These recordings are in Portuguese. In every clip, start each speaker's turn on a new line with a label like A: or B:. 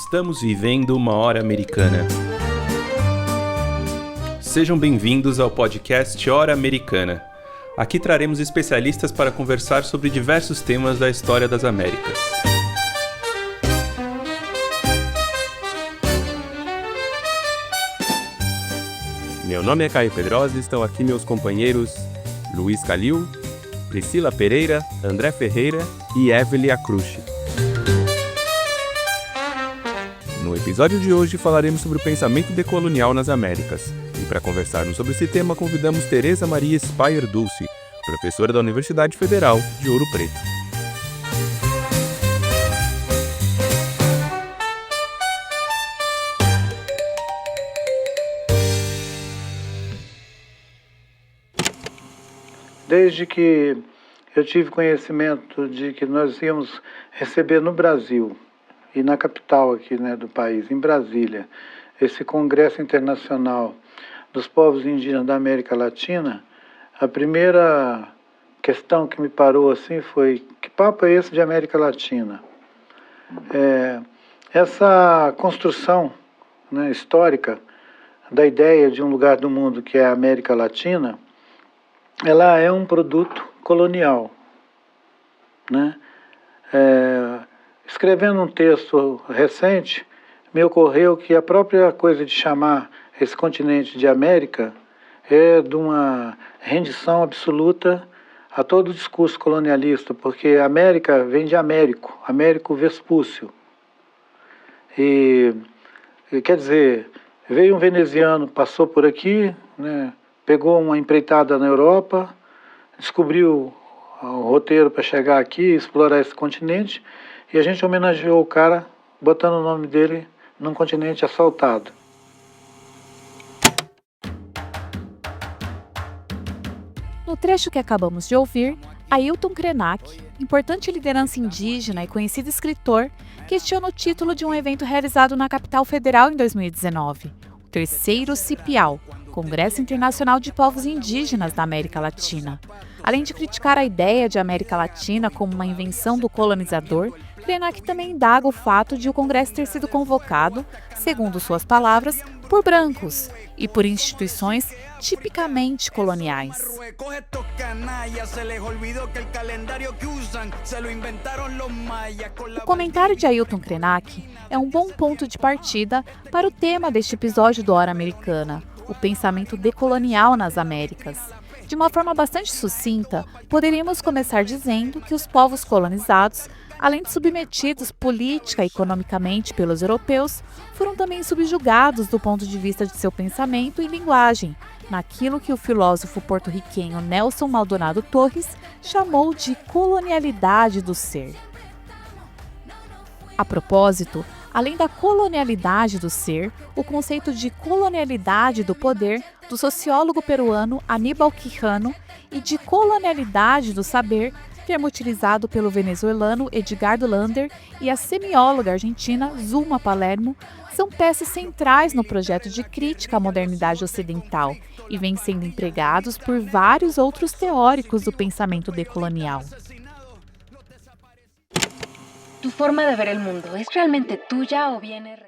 A: Estamos vivendo uma hora americana. Sejam bem-vindos ao podcast Hora Americana. Aqui traremos especialistas para conversar sobre diversos temas da história das Américas.
B: Meu nome é Caio Pedrosa e estão aqui meus companheiros Luiz Calil, Priscila Pereira, André Ferreira e Evelyn Acrucci. No episódio de hoje falaremos sobre o pensamento decolonial nas Américas. E para conversarmos sobre esse tema, convidamos Tereza Maria Speyer Dulce, professora da Universidade Federal de Ouro Preto.
C: Desde que eu tive conhecimento de que nós íamos receber no Brasil e na capital aqui, do país, em Brasília, esse Congresso Internacional dos Povos Indígenas da América Latina, a primeira questão que me parou assim foi: que papo é esse de América Latina? Essa construção histórica da ideia de um lugar do mundo que é a América Latina, ela é um produto colonial, Escrevendo um texto recente, me ocorreu que a própria coisa de chamar esse continente de América é de uma rendição absoluta a todo o discurso colonialista, porque América vem de Américo, Américo Vespúcio. E quer dizer, veio um veneziano, passou por aqui, pegou uma empreitada na Europa, descobriu o roteiro para chegar aqui e explorar esse continente, e a gente homenageou o cara botando o nome dele num continente assaltado.
D: No trecho que acabamos de ouvir, Ailton Krenak, importante liderança indígena e conhecido escritor, questiona o título de um evento realizado na capital federal em 2019, o terceiro CIPIAL, Congresso Internacional de Povos Indígenas da América Latina. Além de criticar a ideia de América Latina como uma invenção do colonizador, Krenak também indaga o fato de o Congresso ter sido convocado, segundo suas palavras, por brancos e por instituições tipicamente coloniais. O comentário de Ailton Krenak é um bom ponto de partida para o tema deste episódio do Hora Americana, o pensamento decolonial nas Américas. De uma forma bastante sucinta, poderíamos começar dizendo que os povos colonizados, além de submetidos política e economicamente pelos europeus, foram também subjugados do ponto de vista de seu pensamento e linguagem, naquilo que o filósofo porto-riquenho Nelson Maldonado Torres chamou de colonialidade do ser. A propósito, além da colonialidade do ser, o conceito de colonialidade do poder do sociólogo peruano Aníbal Quijano e de colonialidade do saber, termo utilizado pelo venezuelano Edgardo Lander e a semióloga argentina Zulma Palermo, são peças centrais no projeto de crítica à modernidade ocidental e vêm sendo empregados por vários outros teóricos do pensamento decolonial.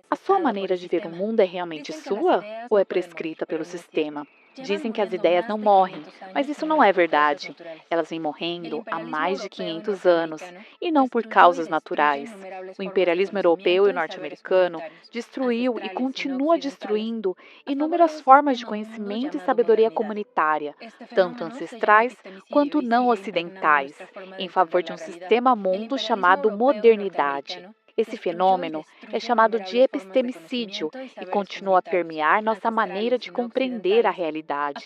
E: A sua maneira de ver o mundo é realmente sua ou é prescrita pelo sistema? Dizem que as ideias não morrem, mas isso não é verdade. Elas vêm morrendo há mais de 500 anos, e não por causas naturais. O imperialismo europeu e norte-americano destruiu e continua destruindo inúmeras formas de conhecimento e sabedoria comunitária, tanto ancestrais quanto não ocidentais, em favor de um sistema-mundo chamado modernidade. Esse fenômeno é chamado de epistemicídio e continua a permear nossa maneira de compreender a realidade.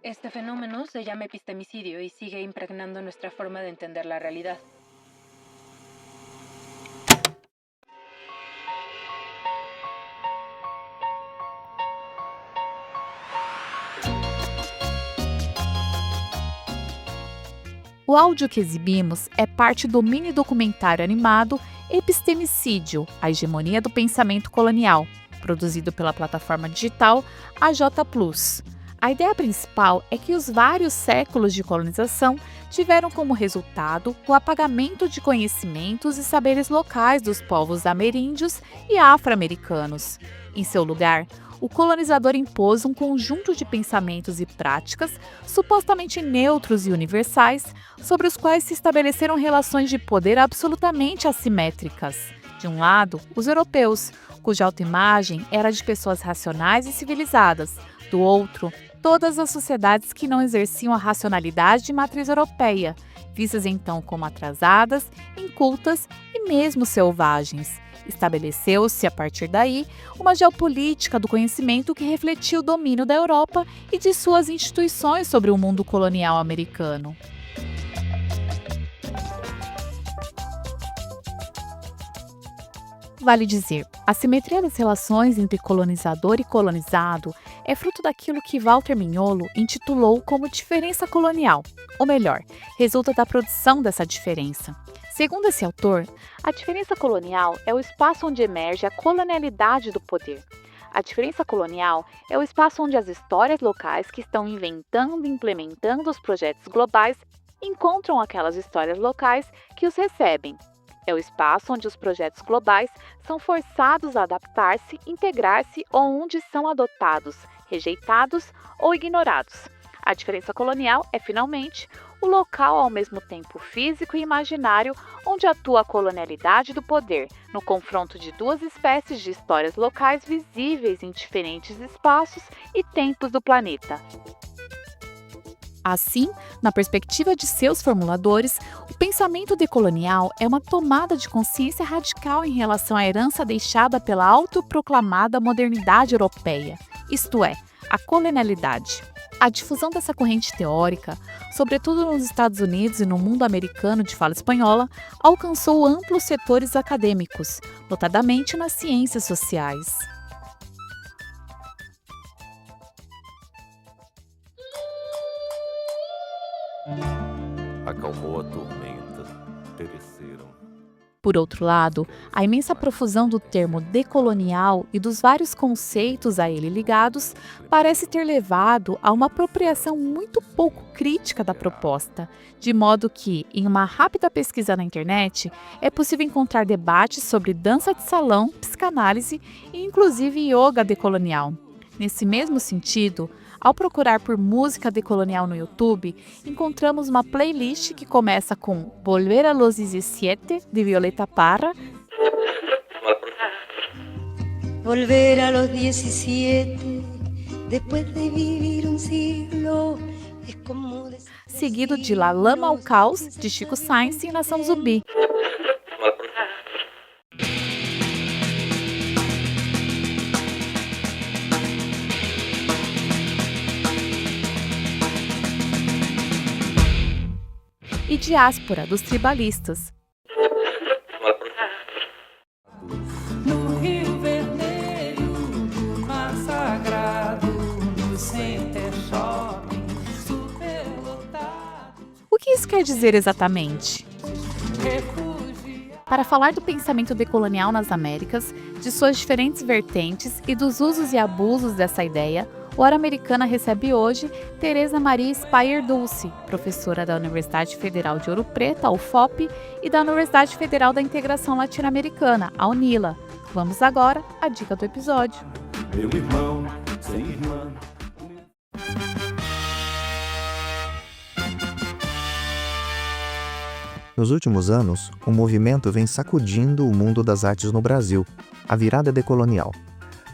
F: Este fenômeno se chama epistemicídio e sigue impregnando nossa forma de entender a realidade.
D: O áudio que exibimos é parte do mini-documentário animado Epistemicídio, a hegemonia do pensamento colonial, produzido pela plataforma digital AJ+. A ideia principal é que os vários séculos de colonização tiveram como resultado o apagamento de conhecimentos e saberes locais dos povos ameríndios e afro-americanos. Em seu lugar, o colonizador impôs um conjunto de pensamentos e práticas supostamente neutros e universais, sobre os quais se estabeleceram relações de poder absolutamente assimétricas. De um lado, os europeus, cuja autoimagem era de pessoas racionais e civilizadas. Do outro, todas as sociedades que não exerciam a racionalidade de matriz europeia, vistas então como atrasadas, incultas e mesmo selvagens. Estabeleceu-se, a partir daí, uma geopolítica do conhecimento que refletia o domínio da Europa e de suas instituições sobre o mundo colonial americano. Vale dizer, a simetria das relações entre colonizador e colonizado é fruto daquilo que Walter Mignolo intitulou como diferença colonial, ou melhor, resulta da produção dessa diferença. Segundo esse autor,
E: a diferença colonial é o espaço onde emerge a colonialidade do poder. A diferença colonial é o espaço onde as histórias locais que estão inventando e implementando os projetos globais encontram aquelas histórias locais que os recebem. É o espaço onde os projetos globais são forçados a adaptar-se, integrar-se ou onde são adotados, rejeitados ou ignorados. A diferença colonial é, finalmente, o local ao mesmo tempo físico e imaginário onde atua a colonialidade do poder, no confronto de duas espécies de histórias locais visíveis em diferentes espaços e tempos do planeta.
D: Assim, na perspectiva de seus formuladores, o pensamento decolonial é uma tomada de consciência radical em relação à herança deixada pela autoproclamada modernidade europeia, isto é, a colonialidade. A difusão dessa corrente teórica, sobretudo nos Estados Unidos e no mundo americano de fala espanhola, alcançou amplos setores acadêmicos, notadamente nas ciências sociais.
B: Acalmou a tormenta, pereceram.
D: Por outro lado, a imensa profusão do termo decolonial e dos vários conceitos a ele ligados parece ter levado a uma apropriação muito pouco crítica da proposta, de modo que, em uma rápida pesquisa na internet, é possível encontrar debates sobre dança de salão, psicanálise e inclusive yoga decolonial. Nesse mesmo sentido, ao procurar por música decolonial no YouTube, encontramos uma playlist que começa com Volver a los 17, de Violeta Parra,
G: Volver a los 17, después de vivir un siglo, es como
D: seguido de La Lama ao Caos, de Chico Science e Nação Zumbi. E Diáspora, dos Tribalistas.
H: No Rio Vermelho, no Mar Sagrado, no Center Shopping, superlotado.
D: O que isso quer dizer exatamente? Para falar do pensamento decolonial nas Américas, de suas diferentes vertentes e dos usos e abusos dessa ideia, o Hora Americana recebe hoje Teresa Maria Speyer Dulce, professora da Universidade Federal de Ouro Preto, a UFOP, e da Universidade Federal da Integração Latino-Americana, a UNILA. Vamos agora à dica do episódio.
B: Meu irmão, sem irmã.
I: Nos últimos anos, o movimento vem sacudindo o mundo das artes no Brasil, a virada decolonial.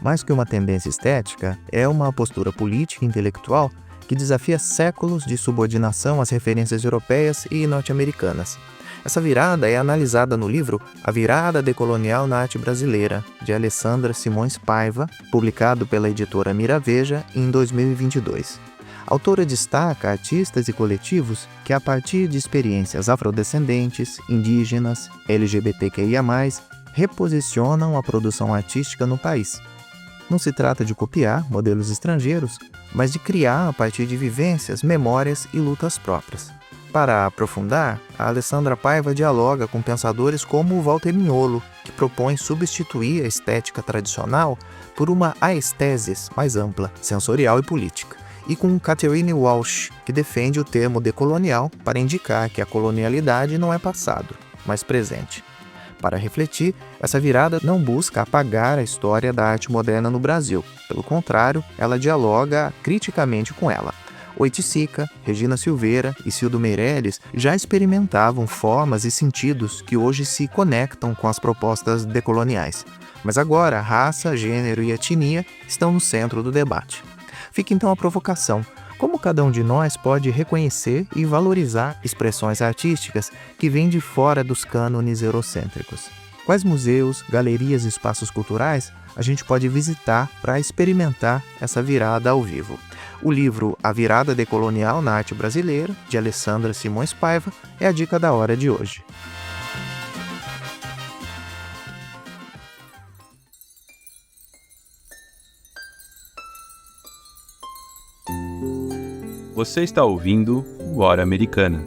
I: Mais que uma tendência estética, é uma postura política e intelectual que desafia séculos de subordinação às referências europeias e norte-americanas. Essa virada é analisada no livro A Virada Decolonial na Arte Brasileira, de Alessandra Simões Paiva, publicado pela editora Miraveja em 2022. A autora destaca artistas e coletivos que, a partir de experiências afrodescendentes, indígenas, LGBTQIA+, reposicionam a produção artística no país. Não se trata de copiar modelos estrangeiros, mas de criar a partir de vivências, memórias e lutas próprias. Para aprofundar, a Alessandra Paiva dialoga com pensadores como o Walter Mignolo, que propõe substituir a estética tradicional por uma aesthesis mais ampla, sensorial e política, e com Catherine Walsh, que defende o termo decolonial para indicar que a colonialidade não é passado, mas presente. Para refletir, essa virada não busca apagar a história da arte moderna no Brasil. Pelo contrário, ela dialoga criticamente com ela. Oiticica, Regina Silveira e Cildo Meirelles já experimentavam formas e sentidos que hoje se conectam com as propostas decoloniais. Mas agora, raça, gênero e etnia estão no centro do debate. Fica então a provocação. Como cada um de nós pode reconhecer e valorizar expressões artísticas que vêm de fora dos cânones eurocêntricos? Quais museus, galerias e espaços culturais a gente pode visitar para experimentar essa virada ao vivo? O livro A Virada Decolonial na Arte Brasileira, de Alessandra Simões Paiva, é a dica da hora de hoje.
A: Você está ouvindo o Hora Americana.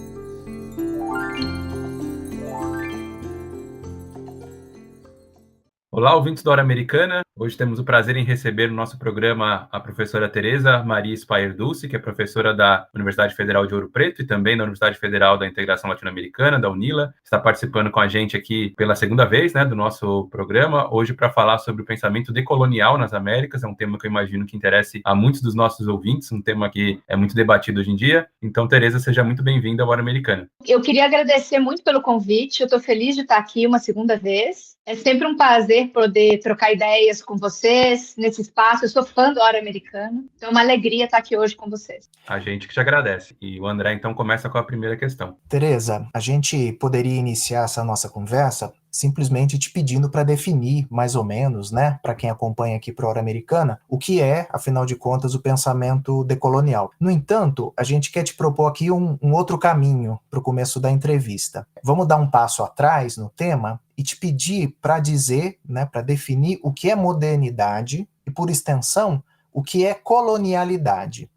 A: Olá, ouvintes da Hora Americana. Hoje temos o prazer em receber no nosso programa a professora Tereza Maria Spayer Dulce, que é professora da Universidade Federal de Ouro Preto e também da Universidade Federal da Integração Latino-Americana, da UNILA. Está participando com a gente aqui pela segunda vez, do nosso programa, hoje para falar sobre o pensamento decolonial nas Américas. É um tema que eu imagino que interesse a muitos dos nossos ouvintes, um tema que é muito debatido hoje em dia. Então, Tereza, seja muito bem-vinda ao Hora Americana.
J: Eu queria agradecer muito pelo convite. Eu estou feliz de estar aqui uma segunda vez. É sempre um prazer poder trocar ideias com vocês nesse espaço. Eu sou fã do Hora Americana, então é uma alegria estar aqui hoje com vocês.
A: A gente que te agradece. E o André, então, começa com a primeira questão.
K: Tereza, a gente poderia iniciar essa nossa conversa simplesmente te pedindo para definir, mais ou menos, para quem acompanha aqui para a Hora Americana, o que é, afinal de contas, o pensamento decolonial. No entanto, a gente quer te propor aqui um outro caminho para o começo da entrevista. Vamos dar um passo atrás no tema e te pedir para dizer, para definir o que é modernidade e, por extensão, o que é colonialidade.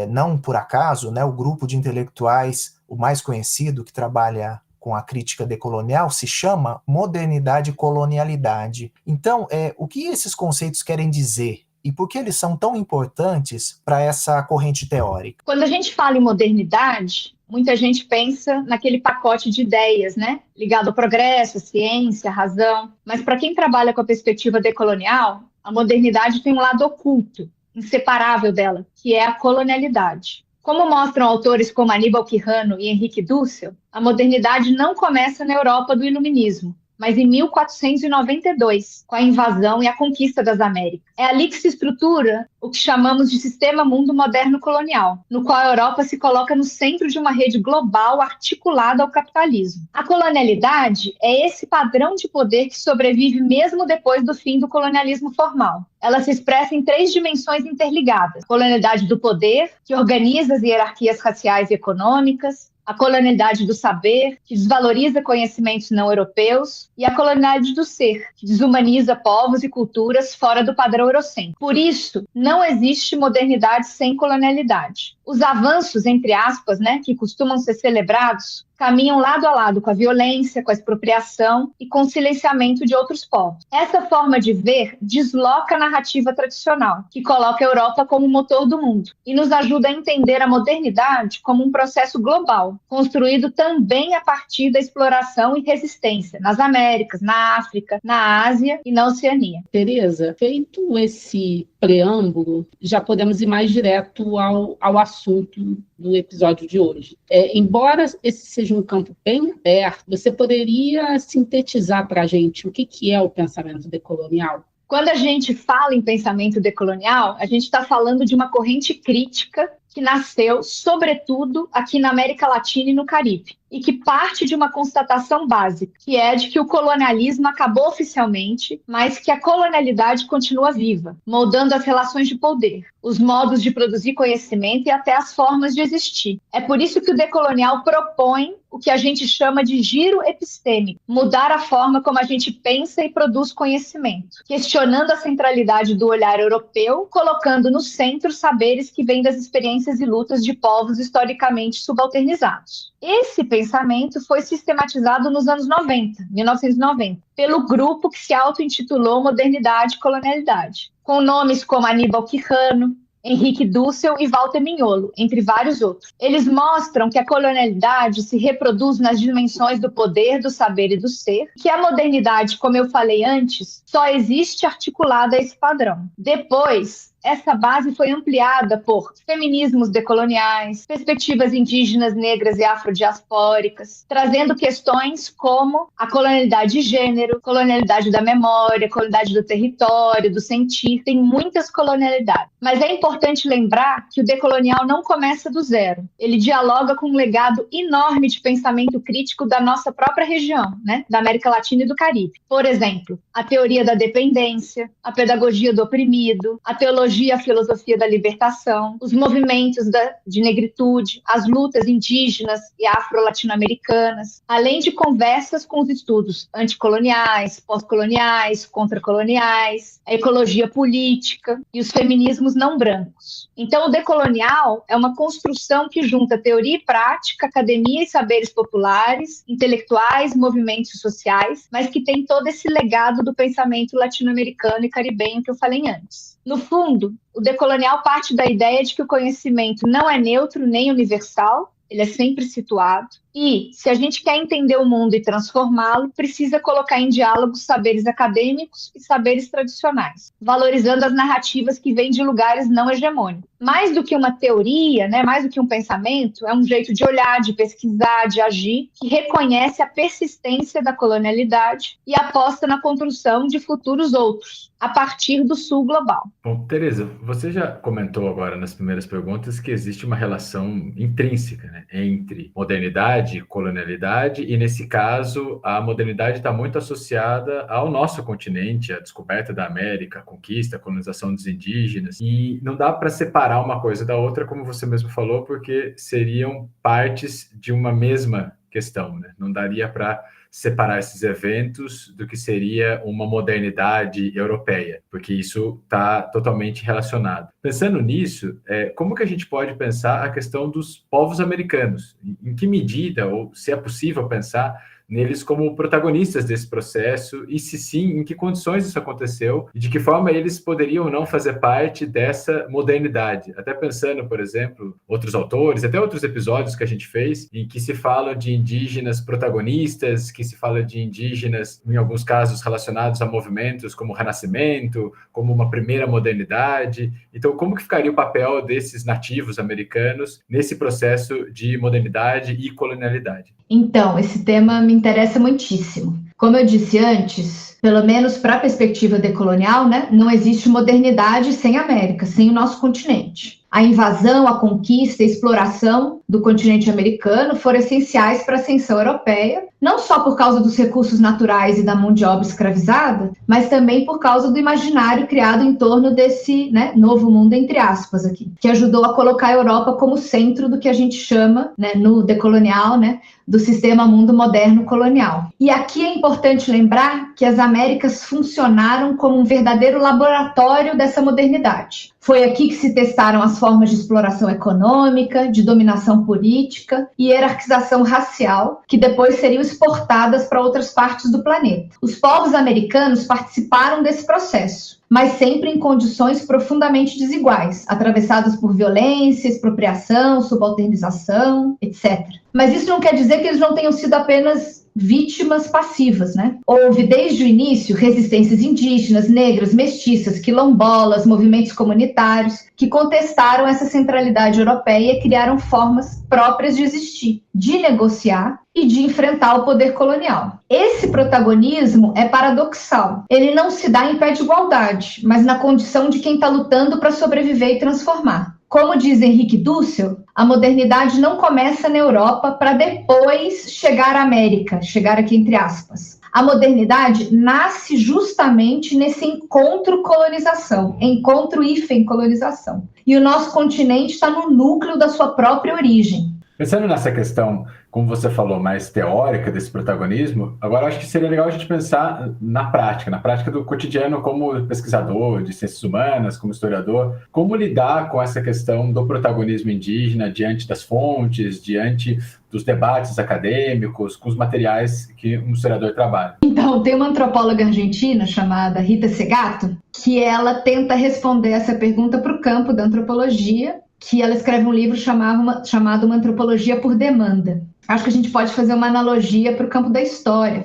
K: Não por acaso, o grupo de intelectuais, o mais conhecido, que trabalha com a crítica decolonial, se chama modernidade e colonialidade. Então, o que esses conceitos querem dizer? E por que eles são tão importantes para essa corrente teórica?
J: Quando a gente fala em modernidade, muita gente pensa naquele pacote de ideias, ligado ao progresso, à ciência, à razão. Mas para quem trabalha com a perspectiva decolonial, a modernidade tem um lado oculto, inseparável dela, que é a colonialidade. Como mostram autores como Aníbal Quijano e Henrique Dussel, a modernidade não começa na Europa do Iluminismo, mas em 1492, com a invasão e a conquista das Américas. É ali que se estrutura o que chamamos de sistema mundo moderno colonial, no qual a Europa se coloca no centro de uma rede global articulada ao capitalismo. A colonialidade é esse padrão de poder que sobrevive mesmo depois do fim do colonialismo formal. Ela se expressa em 3 dimensões interligadas: a colonialidade do poder, que organiza as hierarquias raciais e econômicas; a colonialidade do saber, que desvaloriza conhecimentos não europeus; e a colonialidade do ser, que desumaniza povos e culturas fora do padrão eurocêntrico. Por isso, não existe modernidade sem colonialidade. Os avanços, entre aspas, que costumam ser celebrados, caminham lado a lado com a violência, com a expropriação e com o silenciamento de outros povos. Essa forma de ver desloca a narrativa tradicional, que coloca a Europa como motor do mundo, e nos ajuda a entender a modernidade como um processo global, construído também a partir da exploração e resistência nas Américas, na África, na Ásia e na Oceania.
L: Tereza, feito esse preâmbulo, já podemos ir mais direto ao assunto do episódio de hoje. Embora esse seja um campo bem aberto, você poderia sintetizar para a gente o que é o pensamento decolonial?
J: Quando a gente fala em pensamento decolonial, a gente está falando de uma corrente crítica que nasceu, sobretudo, aqui na América Latina e no Caribe, e que parte de uma constatação básica, que é de que o colonialismo acabou oficialmente, mas que a colonialidade continua viva, moldando as relações de poder, os modos de produzir conhecimento e até as formas de existir. É por isso que o decolonial propõe o que a gente chama de giro epistêmico, mudar a forma como a gente pensa e produz conhecimento, questionando a centralidade do olhar europeu, colocando no centro saberes que vêm das experiências e lutas de povos historicamente subalternizados. Esse pensamento foi sistematizado nos anos 1990, pelo grupo que se auto-intitulou Modernidade e Colonialidade, com nomes como Aníbal Quijano, Henrique Dussel e Walter Mignolo, entre vários outros. Eles mostram que a colonialidade se reproduz nas dimensões do poder, do saber e do ser, que a modernidade, como eu falei antes, só existe articulada a esse padrão. Depois, essa base foi ampliada por feminismos decoloniais, perspectivas indígenas, negras e afrodiaspóricas, trazendo questões como a colonialidade de gênero, colonialidade da memória, colonialidade do território, do sentir. Tem muitas colonialidades. Mas é importante lembrar que o decolonial não começa do zero. Ele dialoga com um legado enorme de pensamento crítico da nossa própria região, né? Da América Latina e do Caribe. Por exemplo, a teoria da dependência, a pedagogia do oprimido, a teologia e a filosofia da libertação, os movimentos de negritude, as lutas indígenas e afro-latino-americanas, além de conversas com os estudos anticoloniais, pós-coloniais, contracoloniais, a ecologia política e os feminismos não brancos. Então, o decolonial é uma construção que junta teoria e prática, academia e saberes populares, intelectuais, movimentos sociais, mas que tem todo esse legado do pensamento latino-americano e caribenho que eu falei antes. No fundo, o decolonial parte da ideia de que o conhecimento não é neutro nem universal, ele é sempre situado. E, se a gente quer entender o mundo e transformá-lo, precisa colocar em diálogo saberes acadêmicos e saberes tradicionais, valorizando as narrativas que vêm de lugares não hegemônicos. Mais do que uma teoria, né, mais do que um pensamento, é um jeito de olhar, de pesquisar, de agir, que reconhece a persistência da colonialidade e aposta na construção de futuros outros, a partir do sul global.
A: Bom, Tereza, você já comentou agora nas primeiras perguntas que existe uma relação intrínseca, né, entre modernidade e colonialidade, e nesse caso a modernidade está muito associada ao nosso continente, à descoberta da América, a conquista, a colonização dos indígenas, e não dá para separar uma coisa da outra, como você mesmo falou, porque seriam partes de uma mesma questão, né? Não daria para separar esses eventos do que seria uma modernidade europeia, porque isso está totalmente relacionado. Pensando nisso, como que a gente pode pensar a questão dos povos americanos? Em que medida, ou se é possível pensar neles como protagonistas desse processo, e se sim, em que condições isso aconteceu, e de que forma eles poderiam ou não fazer parte dessa modernidade. Até pensando, por exemplo, outros autores, até outros episódios que a gente fez, em que se fala de indígenas protagonistas, que se fala de indígenas, em alguns casos, relacionados a movimentos como o Renascimento, como uma primeira modernidade. Então, como que ficaria o papel desses nativos americanos nesse processo de modernidade e colonialidade?
J: Então, esse tema me interessa muitíssimo. Como eu disse antes, pelo menos para a perspectiva decolonial, né, não existe modernidade sem América, sem o nosso continente. A invasão, a conquista e a exploração do continente americano foram essenciais para a ascensão europeia, não só por causa dos recursos naturais e da mão de obra escravizada, mas também por causa do imaginário criado em torno desse, né, novo mundo, entre aspas, aqui, que ajudou a colocar a Europa como centro do que a gente chama, né, no decolonial, né, do sistema mundo moderno colonial. E aqui é importante lembrar que as Américas funcionaram como um verdadeiro laboratório dessa modernidade. Foi aqui que se testaram as formas de exploração econômica, de dominação política e hierarquização racial, que depois seriam exportadas para outras partes do planeta. Os povos americanos participaram desse processo, mas sempre em condições profundamente desiguais, atravessadas por violência, expropriação, subalternização, etc. Mas isso não quer dizer que eles não tenham sido apenas vítimas passivas, né? Houve, desde o início, resistências indígenas, negras, mestiças, quilombolas, movimentos comunitários que contestaram essa centralidade europeia e criaram formas próprias de existir, de negociar e de enfrentar o poder colonial. Esse protagonismo é paradoxal. Ele não se dá em pé de igualdade, mas na condição de quem está lutando para sobreviver e transformar. Como diz Henrique Dussel, a modernidade não começa na Europa para depois chegar à América, chegar aqui entre aspas. A modernidade nasce justamente nesse encontro-colonização, encontro-colonização. E o nosso continente está no núcleo da sua própria origem.
M: Pensando nessa questão, como você falou, mais teórica desse protagonismo, agora acho que seria legal a gente pensar na prática do cotidiano como pesquisador de ciências humanas, como historiador, como lidar com essa questão do protagonismo indígena diante das fontes, diante dos debates acadêmicos, com os materiais que um historiador trabalha.
J: Então, tem uma antropóloga argentina chamada Rita Segato, que ela tenta responder essa pergunta para o campo da antropologia, que ela escreve um livro chamado Uma Antropologia por Demanda. Acho que a gente pode fazer uma analogia para o campo da história.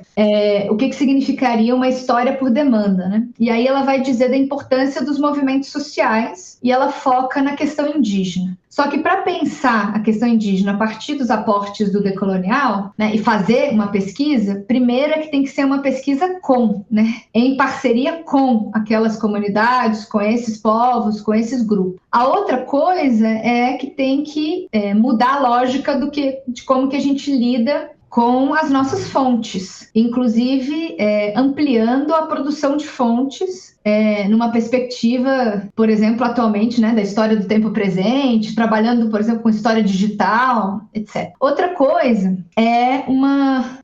J: O que significaria uma história por demanda, né? E aí ela vai dizer da importância dos movimentos sociais e ela foca na questão indígena. Só que para pensar a questão indígena a partir dos aportes do decolonial, né, e fazer uma pesquisa, primeiro é que tem que ser uma pesquisa em parceria com aquelas comunidades, com esses povos, com esses grupos. A outra coisa é que tem que mudar a lógica de como que a gente lida com as nossas fontes, inclusive ampliando a produção de fontes numa perspectiva, por exemplo, atualmente, né, da história do tempo presente, trabalhando, por exemplo, com história digital, etc. Outra coisa é uma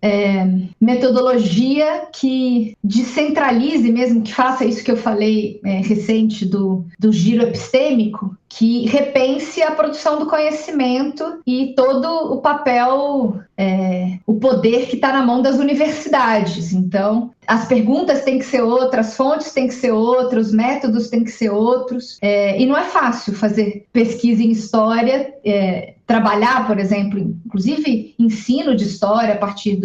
J: metodologia que descentralize mesmo, que faça isso que eu falei recente do giro epistêmico, que repense a produção do conhecimento e todo o papel, o poder que está na mão das universidades. Então, as perguntas têm que ser outras, as fontes têm que ser outras, os métodos têm que ser outros. E não é fácil fazer pesquisa em história, trabalhar, por exemplo, inclusive ensino de história a partir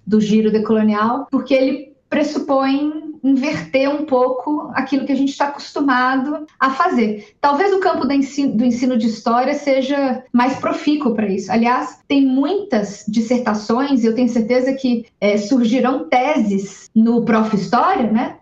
J: do giro decolonial, porque ele pressupõe inverter um pouco aquilo que a gente está acostumado a fazer. Talvez o campo do ensino de história seja mais profícuo para isso. Aliás, tem muitas dissertações, eu tenho certeza que surgirão teses no Prof. História, né,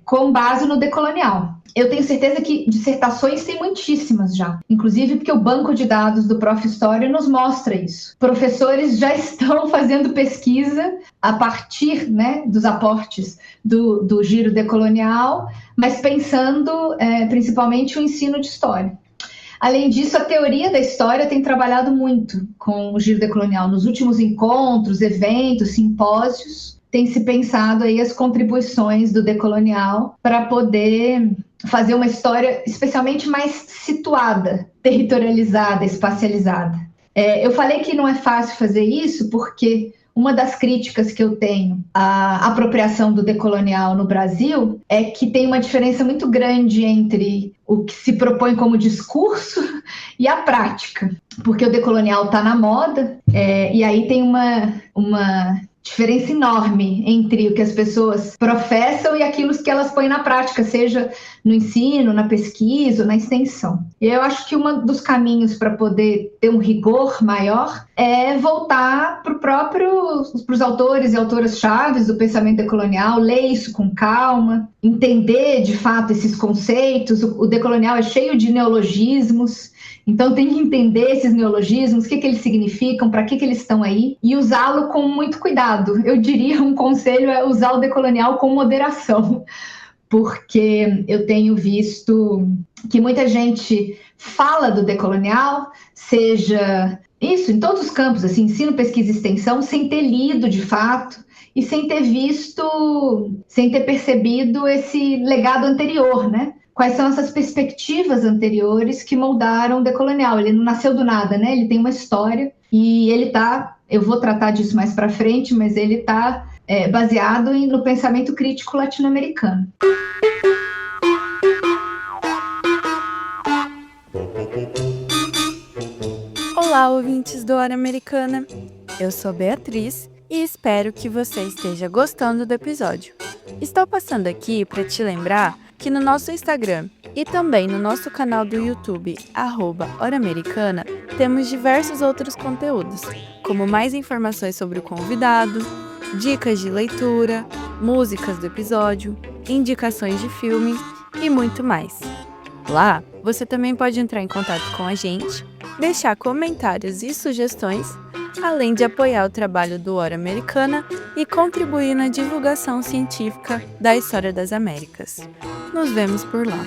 J: com base no decolonial. Eu tenho certeza que dissertações tem muitíssimas já, inclusive porque o banco de dados do Prof. História nos mostra isso. Professores já estão fazendo pesquisa a partir, né, dos aportes do giro decolonial, mas pensando principalmente o ensino de história. Além disso, a teoria da história tem trabalhado muito com o giro decolonial. Nos últimos encontros, eventos, simpósios, tem se pensado aí as contribuições do decolonial para poder fazer uma história especialmente mais situada, territorializada, espacializada. Eu falei que não é fácil fazer isso porque uma das críticas que eu tenho à apropriação do decolonial no Brasil é que tem uma diferença muito grande entre o que se propõe como discurso e a prática, porque o decolonial está na moda, e aí tem uma diferença enorme entre o que as pessoas professam e aquilo que elas põem na prática, seja no ensino, na pesquisa, na extensão. E eu acho que um dos caminhos para poder ter um rigor maior é voltar para os autores e autoras chaves do pensamento decolonial, ler isso com calma, entender de fato esses conceitos. O decolonial é cheio de neologismos, então tem que entender esses neologismos, o que eles significam, para que eles estão aí, e usá-lo com muito cuidado. Eu diria, um conselho é usar o decolonial com moderação, porque eu tenho visto que muita gente fala do decolonial, seja isso em todos os campos, assim, ensino, pesquisa e extensão, sem ter lido de fato e sem ter visto, sem ter percebido esse legado anterior, né? Quais são essas perspectivas anteriores que moldaram o decolonial? Ele não nasceu do nada, né? Ele tem uma história e ele está, eu vou tratar disso mais para frente, mas ele está baseado no pensamento crítico latino-americano.
N: Olá, ouvintes do Hora Americana. Eu sou Beatriz e espero que você esteja gostando do episódio. Estou passando aqui para te lembrar que no nosso Instagram e também no nosso canal do YouTube, @Hora Americana, temos diversos outros conteúdos, como mais informações sobre o convidado, dicas de leitura, músicas do episódio, indicações de filmes e muito mais. Lá, você também pode entrar em contato com a gente, deixar comentários e sugestões, além de apoiar o trabalho do Hora Americana e contribuir na divulgação científica da história das Américas. Nos vemos por lá.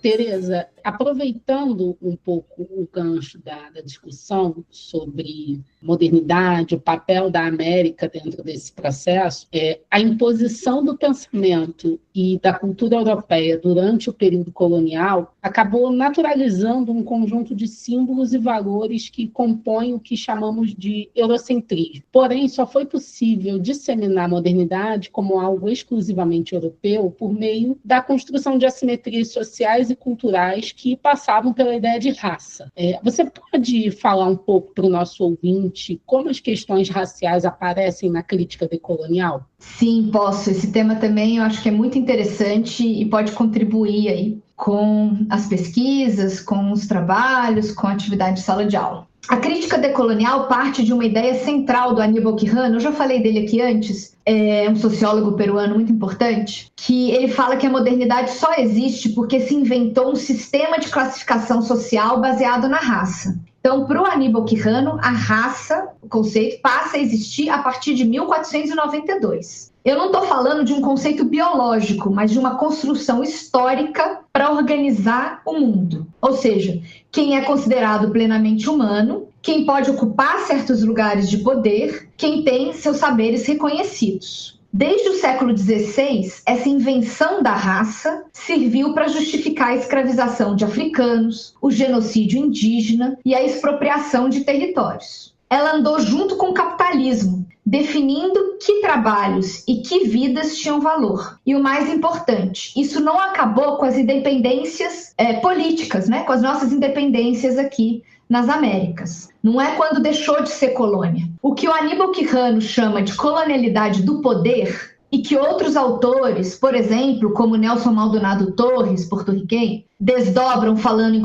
L: Tereza, aproveitando um pouco o gancho da discussão sobre modernidade, o papel da América dentro desse processo, a imposição do pensamento e da cultura europeia durante o período colonial acabou naturalizando um conjunto de símbolos e valores que compõem o que chamamos de eurocentrismo. Porém, só foi possível disseminar a modernidade como algo exclusivamente europeu por meio da construção de assimetrias sociais e culturais que passavam pela ideia de raça. Você pode falar um pouco para o nosso ouvinte como as questões raciais aparecem na crítica decolonial?
J: Sim, posso. Esse tema também eu acho que é muito interessante e pode contribuir aí com as pesquisas, com os trabalhos, com a atividade de sala de aula. A crítica decolonial parte de uma ideia central do Aníbal Quijano, eu já falei dele aqui antes, é um sociólogo peruano muito importante, que ele fala que a modernidade só existe porque se inventou um sistema de classificação social baseado na raça. Então, para o Aníbal Quijano, a raça, o conceito, passa a existir a partir de 1492. Eu não estou falando de um conceito biológico, mas de uma construção histórica para organizar o mundo. Ou seja, quem é considerado plenamente humano, quem pode ocupar certos lugares de poder, quem tem seus saberes reconhecidos. Desde o século XVI, essa invenção da raça serviu para justificar a escravização de africanos, o genocídio indígena e a expropriação de territórios. Ela andou junto com o capitalismo, definindo que trabalhos e que vidas tinham valor. E o mais importante, isso não acabou com as independências políticas, né? Com as nossas independências aqui nas Américas. Não é quando deixou de ser colônia. O que o Aníbal Quijano chama de colonialidade do poder e que outros autores, por exemplo, como Nelson Maldonado Torres, porto-riquenho, desdobram falando em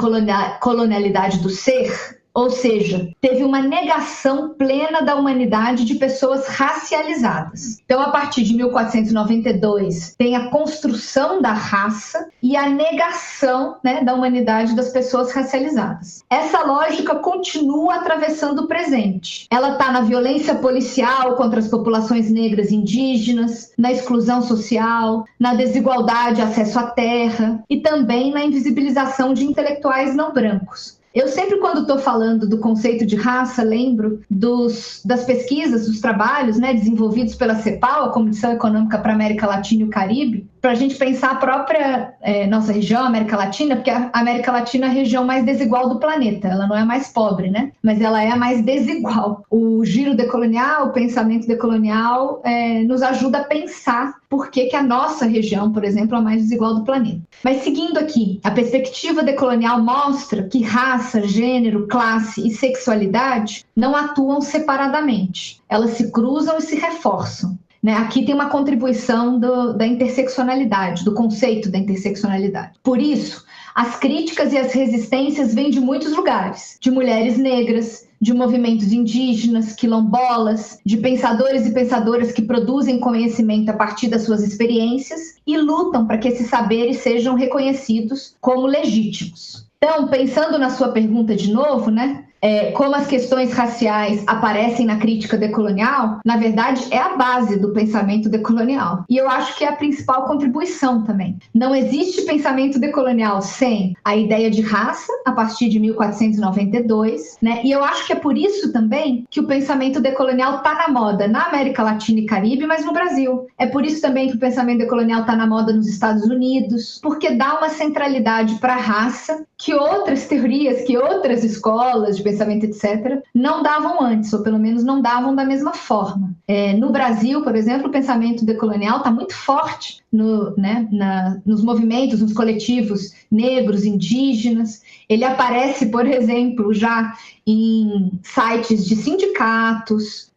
J: colonialidade do ser. Ou seja, teve uma negação plena da humanidade de pessoas racializadas. Então, a partir de 1492, tem a construção da raça e a negação, né, da humanidade das pessoas racializadas. Essa lógica continua atravessando o presente. Ela está na violência policial contra as populações negras e indígenas, na exclusão social, na desigualdade de acesso à terra e também na invisibilização de intelectuais não brancos. Eu sempre, quando estou falando do conceito de raça, lembro das pesquisas, dos trabalhos, né, desenvolvidos pela CEPAL, a Comissão Econômica para a América Latina e o Caribe, para a gente pensar a própria nossa região, a América Latina, porque a América Latina é a região mais desigual do planeta. Ela não é a mais pobre, né? Mas ela é a mais desigual. O giro decolonial, o pensamento decolonial nos ajuda a pensar por que a nossa região, por exemplo, é a mais desigual do planeta. Mas seguindo aqui, a perspectiva decolonial mostra que raça, gênero, classe e sexualidade não atuam separadamente. Elas se cruzam e se reforçam. Aqui tem uma contribuição da interseccionalidade, do conceito da interseccionalidade. Por isso, as críticas e as resistências vêm de muitos lugares, de mulheres negras, de movimentos indígenas, quilombolas, de pensadores e pensadoras que produzem conhecimento a partir das suas experiências e lutam para que esses saberes sejam reconhecidos como legítimos. Então, pensando na sua pergunta de novo, né? Como as questões raciais aparecem na crítica decolonial, na verdade, é a base do pensamento decolonial. E eu acho que é a principal contribuição também. Não existe pensamento decolonial sem a ideia de raça, a partir de 1492, né? E eu acho que é por isso também que o pensamento decolonial está na moda na América Latina e Caribe, mas no Brasil. É por isso também que o pensamento decolonial está na moda nos Estados Unidos, porque dá uma centralidade para a raça que outras teorias, que outras escolas de pensamento, etc., não davam antes, ou pelo menos não davam da mesma forma. No Brasil, por exemplo, o pensamento decolonial está muito forte nos movimentos, nos coletivos negros, indígenas. Ele aparece, por exemplo, já em sites de sindicatos,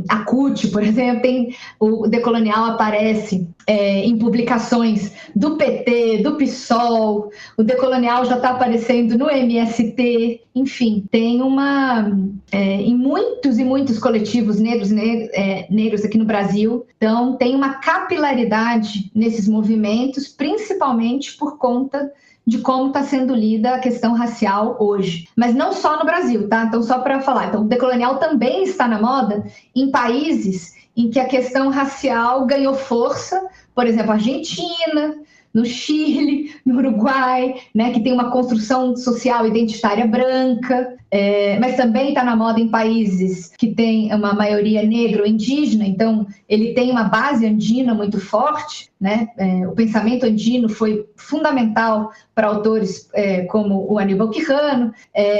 J: a CUT, por exemplo, o decolonial aparece em publicações do PT, do PSOL, o decolonial já está aparecendo no MST, enfim, tem em muitos e muitos coletivos negros aqui no Brasil, então tem uma capilaridade nesses movimentos, principalmente por conta de como está sendo lida a questão racial hoje. Mas não só no Brasil, tá? Então, só para falar. Então, o decolonial também está na moda em países em que a questão racial ganhou força, por exemplo, Argentina, no Chile, no Uruguai, né, que tem uma construção social identitária branca, mas também está na moda em países que tem uma maioria negra ou indígena, então ele tem uma base andina muito forte, né? O pensamento andino foi fundamental para autores como o Aníbal Quijano,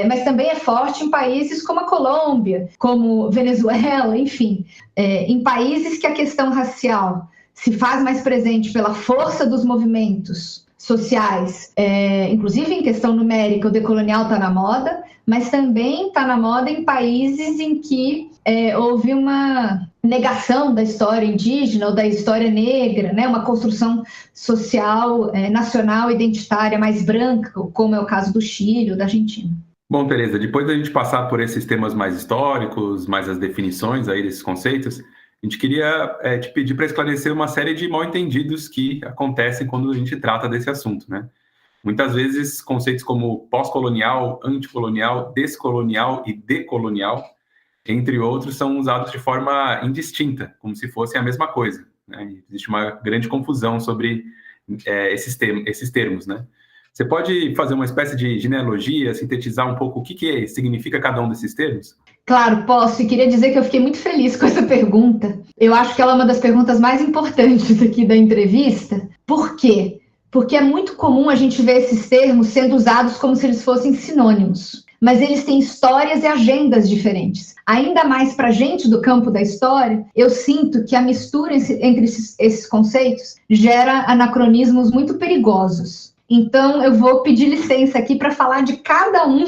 J: mas também é forte em países como a Colômbia, como Venezuela, enfim, em países que a questão racial se faz mais presente pela força dos movimentos sociais, inclusive em questão numérica, o decolonial está na moda, mas também está na moda em países em que houve uma negação da história indígena ou da história negra, né? Uma construção social, nacional, identitária mais branca, como é o caso do Chile ou da Argentina.
A: Bom, Tereza, depois da gente passar por esses temas mais históricos, mais as definições aí desses conceitos, a gente queria te pedir para esclarecer uma série de mal-entendidos que acontecem quando a gente trata desse assunto, né? Muitas vezes, conceitos como pós-colonial, anticolonial, descolonial e decolonial, entre outros, são usados de forma indistinta, como se fossem a mesma coisa, né? Existe uma grande confusão sobre esses termos, né? Você pode fazer uma espécie de genealogia, sintetizar um pouco o que significa cada um desses termos?
J: Claro, posso. E queria dizer que eu fiquei muito feliz com essa pergunta. Eu acho que ela é uma das perguntas mais importantes aqui da entrevista. Por quê? Porque é muito comum a gente ver esses termos sendo usados como se eles fossem sinônimos. Mas eles têm histórias e agendas diferentes. Ainda mais para a gente do campo da história, eu sinto que a mistura entre esses conceitos gera anacronismos muito perigosos. Então, eu vou pedir licença aqui para falar de cada um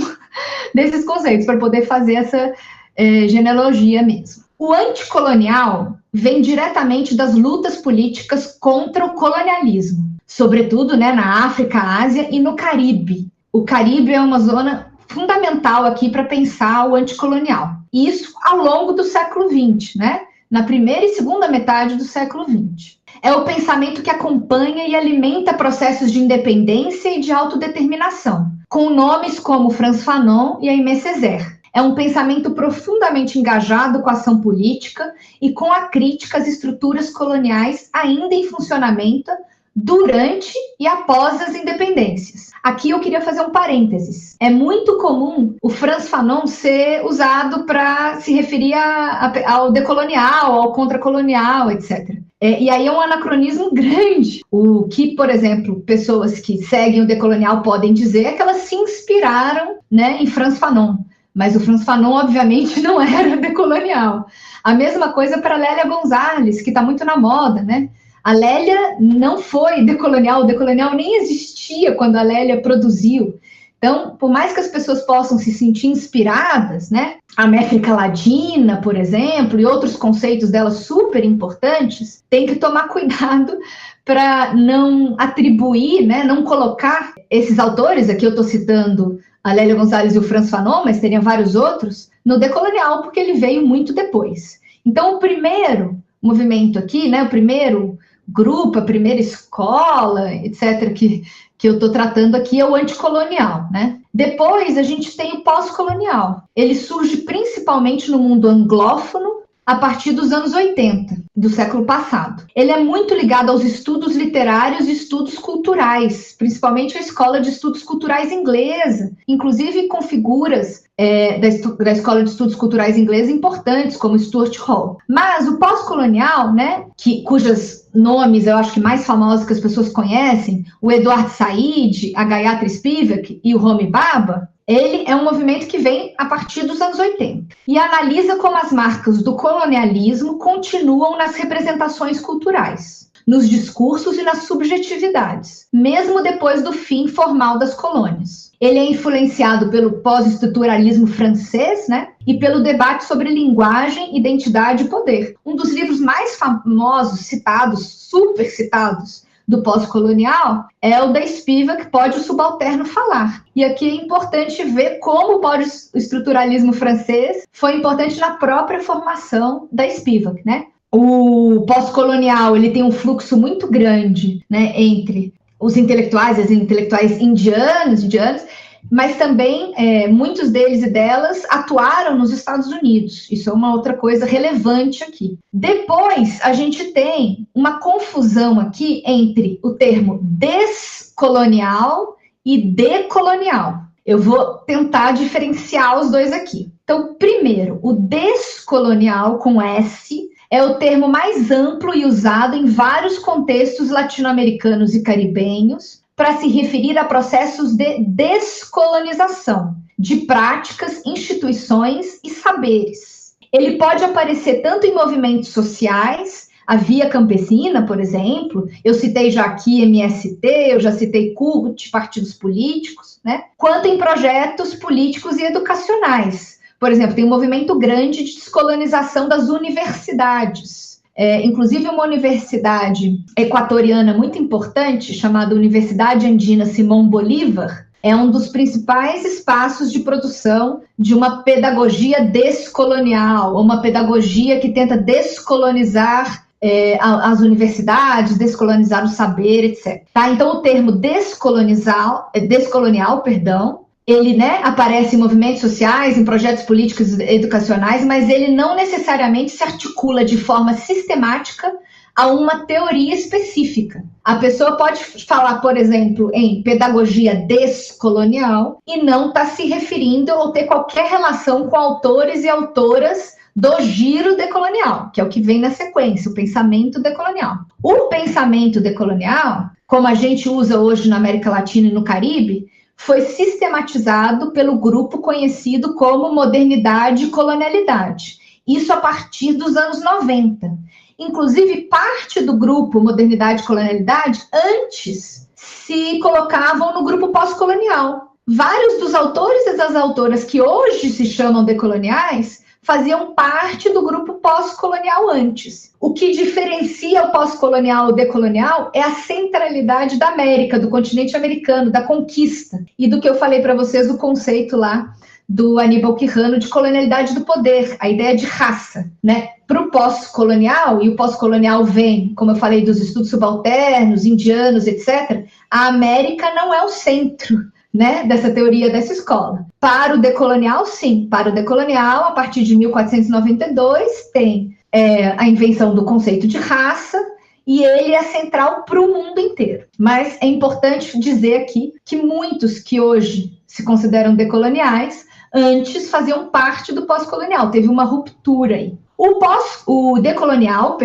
J: desses conceitos, para poder fazer essa genealogia mesmo. O anticolonial vem diretamente das lutas políticas contra o colonialismo, sobretudo, né, na África, Ásia e no Caribe. O Caribe é uma zona fundamental aqui para pensar o anticolonial. Isso ao longo do século XX, né? Na primeira e segunda metade do século XX. É o pensamento que acompanha e alimenta processos de independência e de autodeterminação, com nomes como Frantz Fanon e Aimé Césaire. É um pensamento profundamente engajado com a ação política e com a crítica às estruturas coloniais ainda em funcionamento durante e após as independências. Aqui eu queria fazer um parênteses. É muito comum o Frantz Fanon ser usado para se referir ao decolonial, ao contracolonial, etc. E aí é um anacronismo grande. O que, por exemplo, pessoas que seguem o decolonial podem dizer é que elas se inspiraram, né, em Frantz Fanon. Mas o Frantz Fanon, obviamente, não era decolonial. A mesma coisa para Lélia Gonzalez, que está muito na moda, né? A Lélia não foi decolonial, o decolonial nem existia quando a Lélia produziu. Então, por mais que as pessoas possam se sentir inspiradas, né? A América Latina, por exemplo, e outros conceitos dela super importantes, tem que tomar cuidado para não atribuir, né? Não colocar esses autores, aqui eu estou citando a Lélia Gonzalez e o Frantz Fanon, mas teria vários outros, no decolonial, porque ele veio muito depois. Então, o primeiro movimento aqui, né? O primeiro grupo, a primeira escola, etc., que eu estou tratando aqui é o anticolonial, né? Depois a gente tem o pós-colonial. Ele surge principalmente no mundo anglófono a partir dos anos 80, do século passado. Ele é muito ligado aos estudos literários e estudos culturais, principalmente a Escola de Estudos Culturais inglesa, inclusive com figuras da Escola de Estudos Culturais inglesa importantes, como Stuart Hall. Mas o pós-colonial, né, cujos nomes eu acho que mais famosos que as pessoas conhecem, o Edward Said, a Gayatri Spivak e o Homi Bhabha, ele é um movimento que vem a partir dos anos 80 e analisa como as marcas do colonialismo continuam nas representações culturais, nos discursos e nas subjetividades, mesmo depois do fim formal das colônias. Ele é influenciado pelo pós-estruturalismo francês, né, e pelo debate sobre linguagem, identidade e poder. Um dos livros mais famosos, citados, super citados, do pós-colonial é o da Spivak, Pode o Subalterno Falar. E aqui é importante ver como o pós-estruturalismo francês foi importante na própria formação da Spivak, né? O pós-colonial, ele tem um fluxo muito grande, né, entre os intelectuais e as intelectuais indianos, mas também muitos deles e delas atuaram nos Estados Unidos. Isso é uma outra coisa relevante aqui. Depois, a gente tem uma confusão aqui entre o termo descolonial e decolonial. Eu vou tentar diferenciar os dois aqui. Então, primeiro, o descolonial, com S, é o termo mais amplo e usado em vários contextos latino-americanos e caribenhos para se referir a processos de descolonização de práticas, instituições e saberes. Ele pode aparecer tanto em movimentos sociais, a Via Campesina, por exemplo, eu citei já aqui MST, eu já citei CUT, partidos políticos, né? Quanto em projetos políticos e educacionais. Por exemplo, tem um movimento grande de descolonização das universidades. Inclusive, uma universidade equatoriana muito importante, chamada Universidade Andina Simón Bolívar, é um dos principais espaços de produção de uma pedagogia descolonial, uma pedagogia que tenta descolonizar as universidades, descolonizar o saber, etc. Tá? Então, o termo descolonial, ele, né, aparece em movimentos sociais, em projetos políticos e educacionais, mas ele não necessariamente se articula de forma sistemática a uma teoria específica. A pessoa pode falar, por exemplo, em pedagogia descolonial e não está se referindo ou ter qualquer relação com autores e autoras do giro decolonial, que é o que vem na sequência, o pensamento decolonial. O pensamento decolonial, como a gente usa hoje na América Latina e no Caribe, foi sistematizado pelo grupo conhecido como modernidade e colonialidade. Isso a partir dos anos 90. Inclusive, parte do grupo modernidade e colonialidade antes se colocavam no grupo pós-colonial. Vários dos autores e das autoras que hoje se chamam decoloniais faziam parte do grupo pós-colonial antes. O que diferencia o pós-colonial e o decolonial é a centralidade da América, do continente americano, da conquista, e do que eu falei para vocês do conceito lá do Aníbal Quijano de colonialidade do poder, a ideia de raça, né? Para o pós-colonial, e o pós-colonial vem, como eu falei, dos estudos subalternos, indianos, etc., a América não é o centro, né, dessa teoria, dessa escola. Para o decolonial, sim. Para o decolonial, a partir de 1492, tem a invenção do conceito de raça, e ele é central para o mundo inteiro. Mas é importante dizer aqui que muitos que hoje se consideram decoloniais, antes faziam parte do pós-colonial. Teve uma ruptura aí. O decolonial,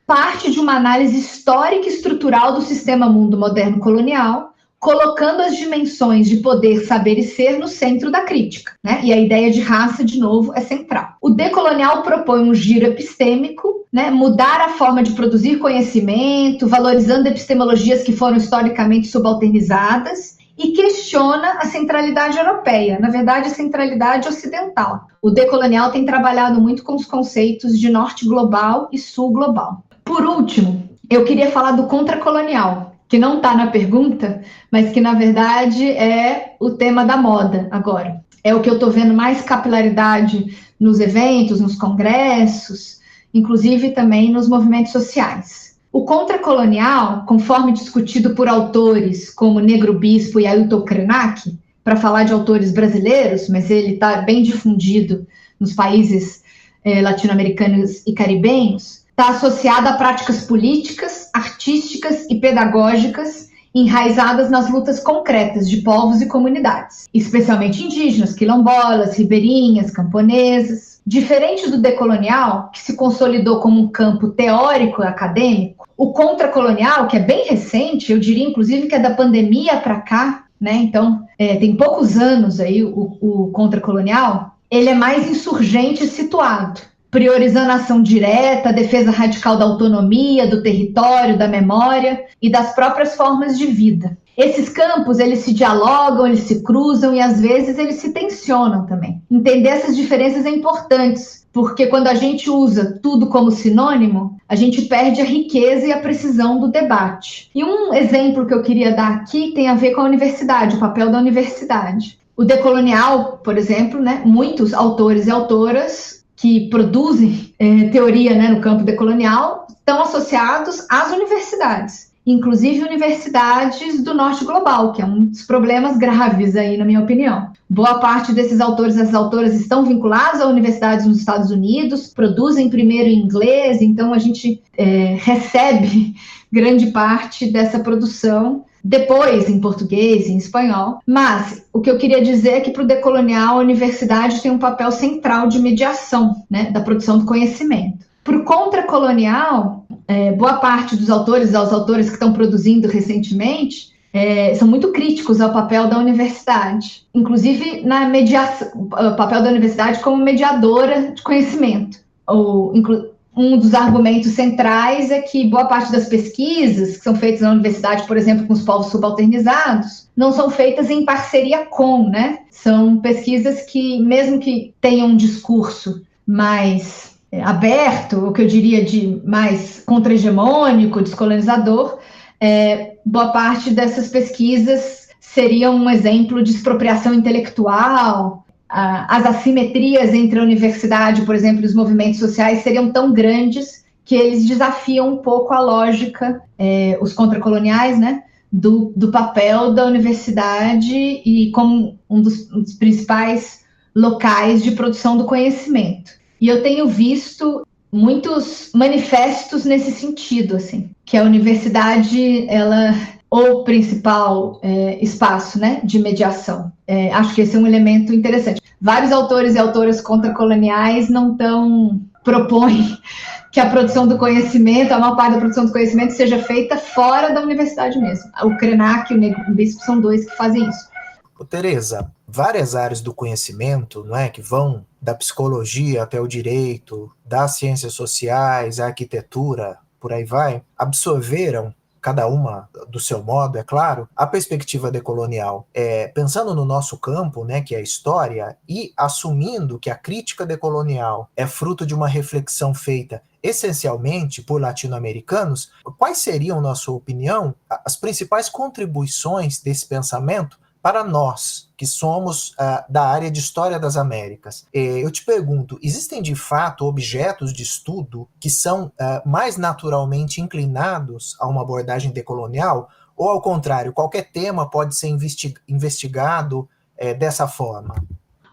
J: parte de uma análise histórica e estrutural do sistema mundo moderno colonial, colocando as dimensões de poder, saber e ser no centro da crítica, né? E a ideia de raça, de novo, é central. O decolonial propõe um giro epistêmico, né? Mudar a forma de produzir conhecimento, valorizando epistemologias que foram historicamente subalternizadas, e questiona a centralidade europeia, na verdade, a centralidade ocidental. O decolonial tem trabalhado muito com os conceitos de norte global e sul global. Por último, eu queria falar do contracolonial, que não está na pergunta, mas que, na verdade, é o tema da moda agora. É o que eu estou vendo mais capilaridade nos eventos, nos congressos, inclusive também nos movimentos sociais. O contracolonial, conforme discutido por autores como Negro Bispo e Ailton Krenak, para falar de autores brasileiros, mas ele está bem difundido nos países latino-americanos e caribenhos, está associado a práticas políticas, artísticas e pedagógicas enraizadas nas lutas concretas de povos e comunidades, especialmente indígenas, quilombolas, ribeirinhas, camponesas. Diferente do decolonial, que se consolidou como um campo teórico e acadêmico, o contracolonial, que é bem recente, eu diria inclusive que é da pandemia para cá, né? Então, tem poucos anos aí o contracolonial, ele é mais insurgente e situado, priorizando a ação direta, a defesa radical da autonomia, do território, da memória e das próprias formas de vida. Esses campos, eles se dialogam, eles se cruzam e, às vezes, eles se tensionam também. Entender essas diferenças é importante, porque quando a gente usa tudo como sinônimo, a gente perde a riqueza e a precisão do debate. E um exemplo que eu queria dar aqui tem a ver com a universidade, o papel da universidade. O decolonial, por exemplo, né, muitos autores e autoras que produzem teoria, né, no campo decolonial estão associados às universidades. inclusive universidades do norte global, que é um dos problemas graves aí, na minha opinião. Boa parte desses autores e essas autoras estão vinculados a universidades nos Estados Unidos, produzem primeiro em inglês, então a gente recebe grande parte dessa produção depois em português, em espanhol. Mas o que eu queria dizer é que para o decolonial a universidade tem um papel central de mediação, né, da produção do conhecimento. Para o contracolonial, boa parte dos autores e autoras que estão produzindo recentemente são muito críticos ao papel da universidade, inclusive na mediação, o papel da universidade como mediadora de conhecimento. Um dos argumentos centrais é que boa parte das pesquisas que são feitas na universidade, por exemplo, com os povos subalternizados, não são feitas em parceria com, né? São pesquisas que, mesmo que tenham um discurso mais aberto, o que eu diria de mais contra-hegemônico, descolonizador, boa parte dessas pesquisas seriam um exemplo de expropriação intelectual. As assimetrias entre a universidade, por exemplo, e os movimentos sociais seriam tão grandes que eles desafiam um pouco a lógica, os contracoloniais, né, do papel da universidade e como um dos principais locais de produção do conhecimento. E eu tenho visto muitos manifestos nesse sentido, assim, que a universidade, ela o principal espaço, né, de mediação. Acho que esse é um elemento interessante. Vários autores e autoras contracoloniais propõem que a produção do conhecimento, a maior parte da produção do conhecimento seja feita fora da universidade mesmo. O Krenak e o Negro Bispo são dois que fazem isso.
K: Tereza, várias áreas do conhecimento, não é, que vão da psicologia até o direito, das ciências sociais, a arquitetura, por aí vai, absorveram, cada uma do seu modo, é claro, a perspectiva decolonial. Pensando no nosso campo, né, que é a história, e assumindo que a crítica decolonial é fruto de uma reflexão feita essencialmente por latino-americanos, quais seriam, na sua opinião, as principais contribuições desse pensamento para nós, que somos da área de História das Américas? Eu te pergunto, existem de fato objetos de estudo que são mais naturalmente inclinados a uma abordagem decolonial? Ou, ao contrário, qualquer tema pode ser investigado dessa forma?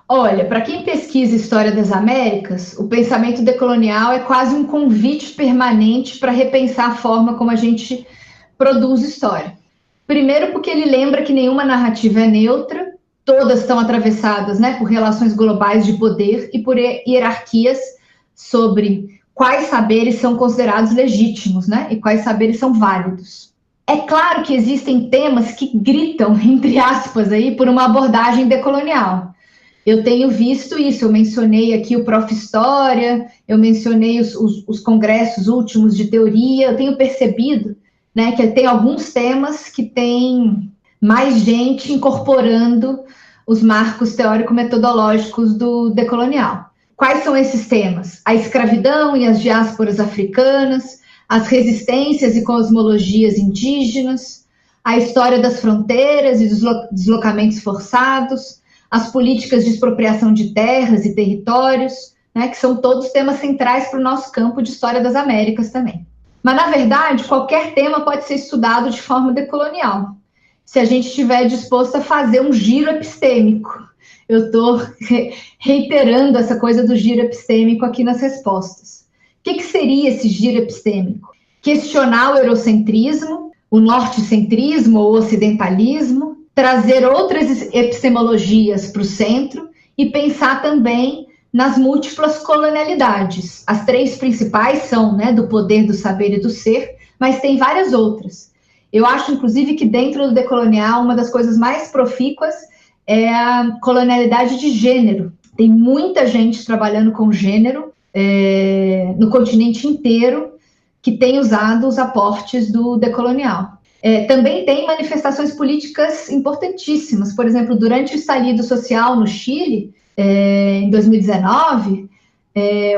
J: Olha, para quem pesquisa História das Américas, o pensamento decolonial é quase um convite permanente para repensar a forma como a gente produz história. Primeiro porque ele lembra que nenhuma narrativa é neutra, todas estão atravessadas, né, por relações globais de poder e por hierarquias sobre quais saberes são considerados legítimos, né, e quais saberes são válidos. É claro que existem temas que gritam, entre aspas, aí, por uma abordagem decolonial. Eu tenho visto isso, eu mencionei aqui o Prof. História, eu mencionei os congressos últimos de teoria, eu tenho percebido, né, que tem alguns temas que tem mais gente incorporando os marcos teórico-metodológicos do decolonial. Quais são esses temas? A escravidão e as diásporas africanas, as resistências e cosmologias indígenas, a história das fronteiras e dos deslocamentos forçados, as políticas de expropriação de terras e territórios, né, que são todos temas centrais para o nosso campo de História das Américas também. Mas, na verdade, qualquer tema pode ser estudado de forma decolonial, se a gente estiver disposto a fazer um giro epistêmico. Eu estou reiterando essa coisa do giro epistêmico aqui nas respostas. O que seria esse giro epistêmico? Questionar o eurocentrismo, o norte-centrismo ou ocidentalismo, trazer outras epistemologias para o centro e pensar também nas múltiplas colonialidades. As três principais são, né, do poder, do saber e do ser, mas tem várias outras. Eu acho, inclusive, que dentro do decolonial, uma das coisas mais profícuas é a colonialidade de gênero. Tem muita gente trabalhando com gênero no continente inteiro que tem usado os aportes do decolonial. Também tem manifestações políticas importantíssimas. Por exemplo, durante o estalido social no Chile, em 2019,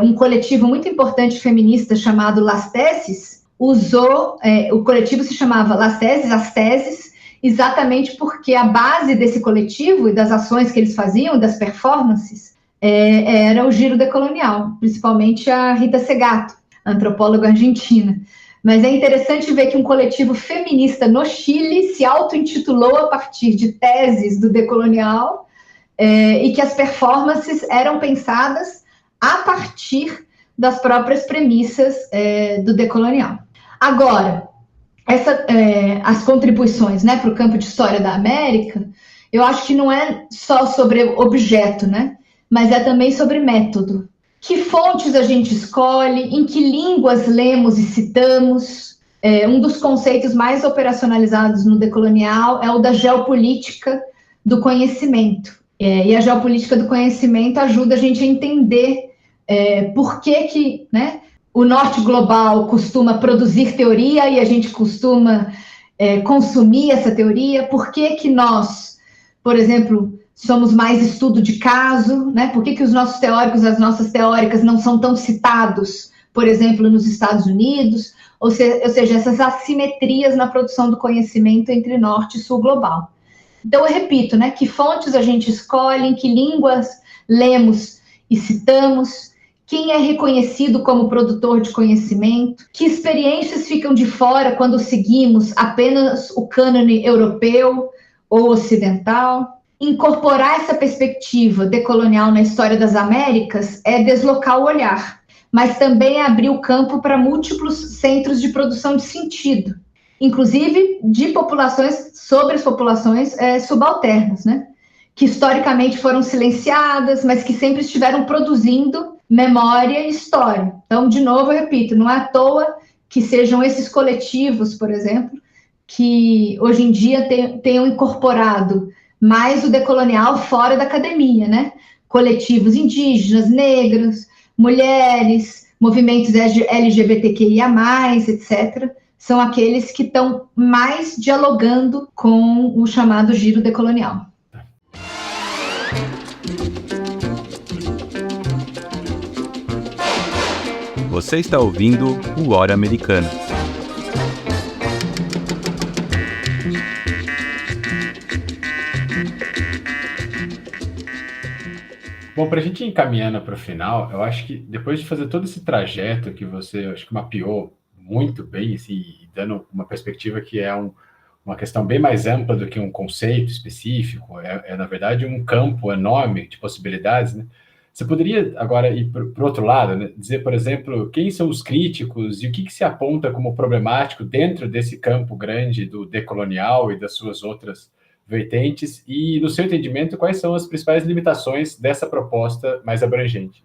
J: um coletivo muito importante feminista chamado Las Tesis usou, o coletivo se chamava Las Tesis, as Teses, exatamente porque a base desse coletivo e das ações que eles faziam, das performances, era o giro decolonial, principalmente a Rita Segato, antropóloga argentina. Mas é interessante ver que um coletivo feminista no Chile se auto-intitulou a partir de teses do decolonial e que as performances eram pensadas a partir das próprias premissas do decolonial. Agora, as contribuições, né, para o campo de história da América, eu acho que não é só sobre objeto, né, mas é também sobre método. Que fontes a gente escolhe, em que línguas lemos e citamos. Um dos conceitos mais operacionalizados no decolonial é o da geopolítica do conhecimento. E a geopolítica do conhecimento ajuda a gente a entender por que, né, o norte global costuma produzir teoria e a gente costuma consumir essa teoria, por que nós, por exemplo, somos mais estudo de caso, né? Por que os nossos teóricos, as nossas teóricas não são tão citados, por exemplo, nos Estados Unidos, ou seja, essas assimetrias na produção do conhecimento entre norte e sul global. Então, eu repito, né? Que fontes a gente escolhe, em que línguas lemos e citamos, quem é reconhecido como produtor de conhecimento, que experiências ficam de fora quando seguimos apenas o cânone europeu ou ocidental. Incorporar essa perspectiva decolonial na história das Américas é deslocar o olhar, mas também é abrir o campo para múltiplos centros de produção de sentido, inclusive de populações, sobre as populações subalternas, né? Que historicamente foram silenciadas, mas que sempre estiveram produzindo memória e história. Então, de novo, eu repito, não é à toa que sejam esses coletivos, por exemplo, que hoje em dia tenham incorporado mais o decolonial fora da academia, né? Coletivos indígenas, negros, mulheres, movimentos LGBTQIA+, etc., são aqueles que estão mais dialogando com o chamado giro decolonial.
B: Você está ouvindo o Hora Americana.
M: Bom, para a gente ir encaminhando para o final, eu acho que depois de fazer todo esse trajeto que você, acho que mapeou muito bem, assim, dando uma perspectiva que é uma questão bem mais ampla do que um conceito específico, na verdade, um campo enorme de possibilidades, né? Você poderia agora ir para o outro lado, né? Dizer, por exemplo, quem são os críticos e o que se aponta como problemático dentro desse campo grande do decolonial e das suas outras vertentes, e, no seu entendimento, quais são as principais limitações dessa proposta mais abrangente?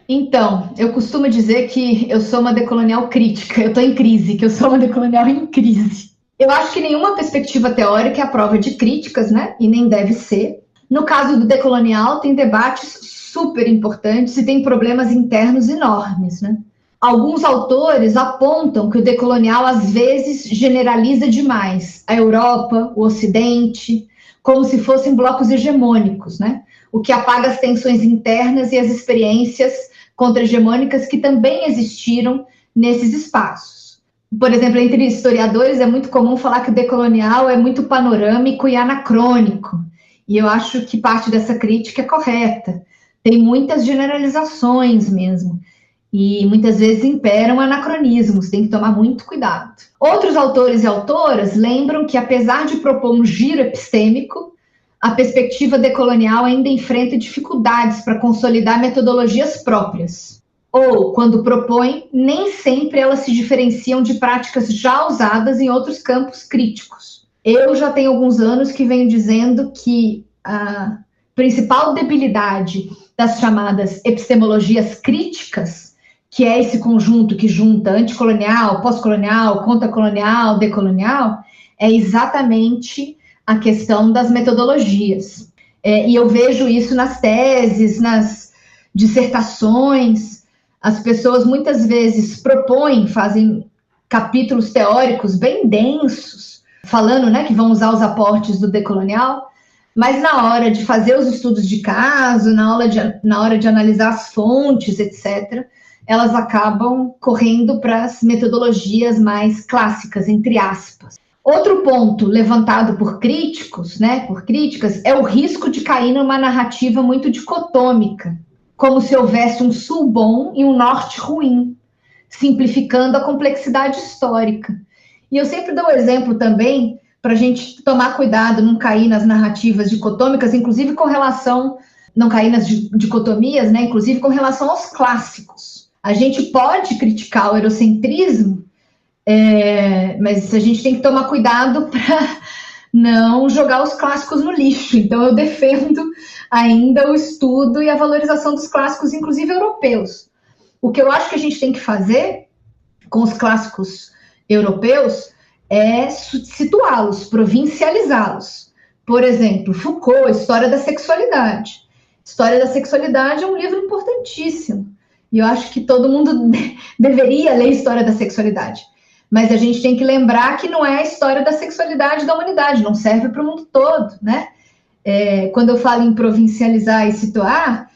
J: Então, eu costumo dizer que eu sou uma decolonial crítica, eu estou em crise, que eu sou uma decolonial em crise. Eu acho que nenhuma perspectiva teórica é a prova de críticas, né? E nem deve ser. No caso do decolonial, tem debates super importantes e tem problemas internos enormes, né? Alguns autores apontam que o decolonial, às vezes, generaliza demais a Europa, o Ocidente, como se fossem blocos hegemônicos, né? O que apaga as tensões internas e as experiências contra-hegemônicas que também existiram nesses espaços. Por exemplo, entre historiadores é muito comum falar que o decolonial é muito panorâmico e anacrônico, e eu acho que parte dessa crítica é correta. Tem muitas generalizações mesmo, e muitas vezes imperam anacronismos, tem que tomar muito cuidado. Outros autores e autoras lembram que, apesar de propor um giro epistêmico, a perspectiva decolonial ainda enfrenta dificuldades para consolidar metodologias próprias. Ou, quando propõe, nem sempre elas se diferenciam de práticas já usadas em outros campos críticos. Eu já tenho alguns anos que venho dizendo que a principal debilidade das chamadas epistemologias críticas, que é esse conjunto que junta anticolonial, pós-colonial, contracolonial, decolonial, é exatamente a questão das metodologias. E eu vejo isso nas teses, nas dissertações. As pessoas muitas vezes propõem, fazem capítulos teóricos bem densos, falando, né, que vão usar os aportes do decolonial, mas na hora de fazer os estudos de caso, na hora de analisar as fontes, etc., elas acabam correndo para as metodologias mais clássicas, entre aspas. Outro ponto levantado por críticos, né, por críticas, é o risco de cair numa narrativa muito dicotômica, como se houvesse um sul bom e um norte ruim, simplificando a complexidade histórica. E eu sempre dou o exemplo também para a gente tomar cuidado, não cair nas narrativas dicotômicas, inclusive com relação, não cair nas dicotomias, né, inclusive com relação aos clássicos. A gente pode criticar o eurocentrismo, mas a gente tem que tomar cuidado para não jogar os clássicos no lixo. Então eu defendo ainda o estudo e a valorização dos clássicos, inclusive europeus. O que eu acho que a gente tem que fazer com os clássicos europeus é situá-los, provincializá-los. Por exemplo, Foucault, História da Sexualidade. História da Sexualidade é um livro importantíssimo. E eu acho que todo mundo deveria ler História da Sexualidade. Mas a gente tem que lembrar que não é a história da sexualidade da humanidade, não serve para o mundo todo, né? Quando eu falo em provincializar e situar,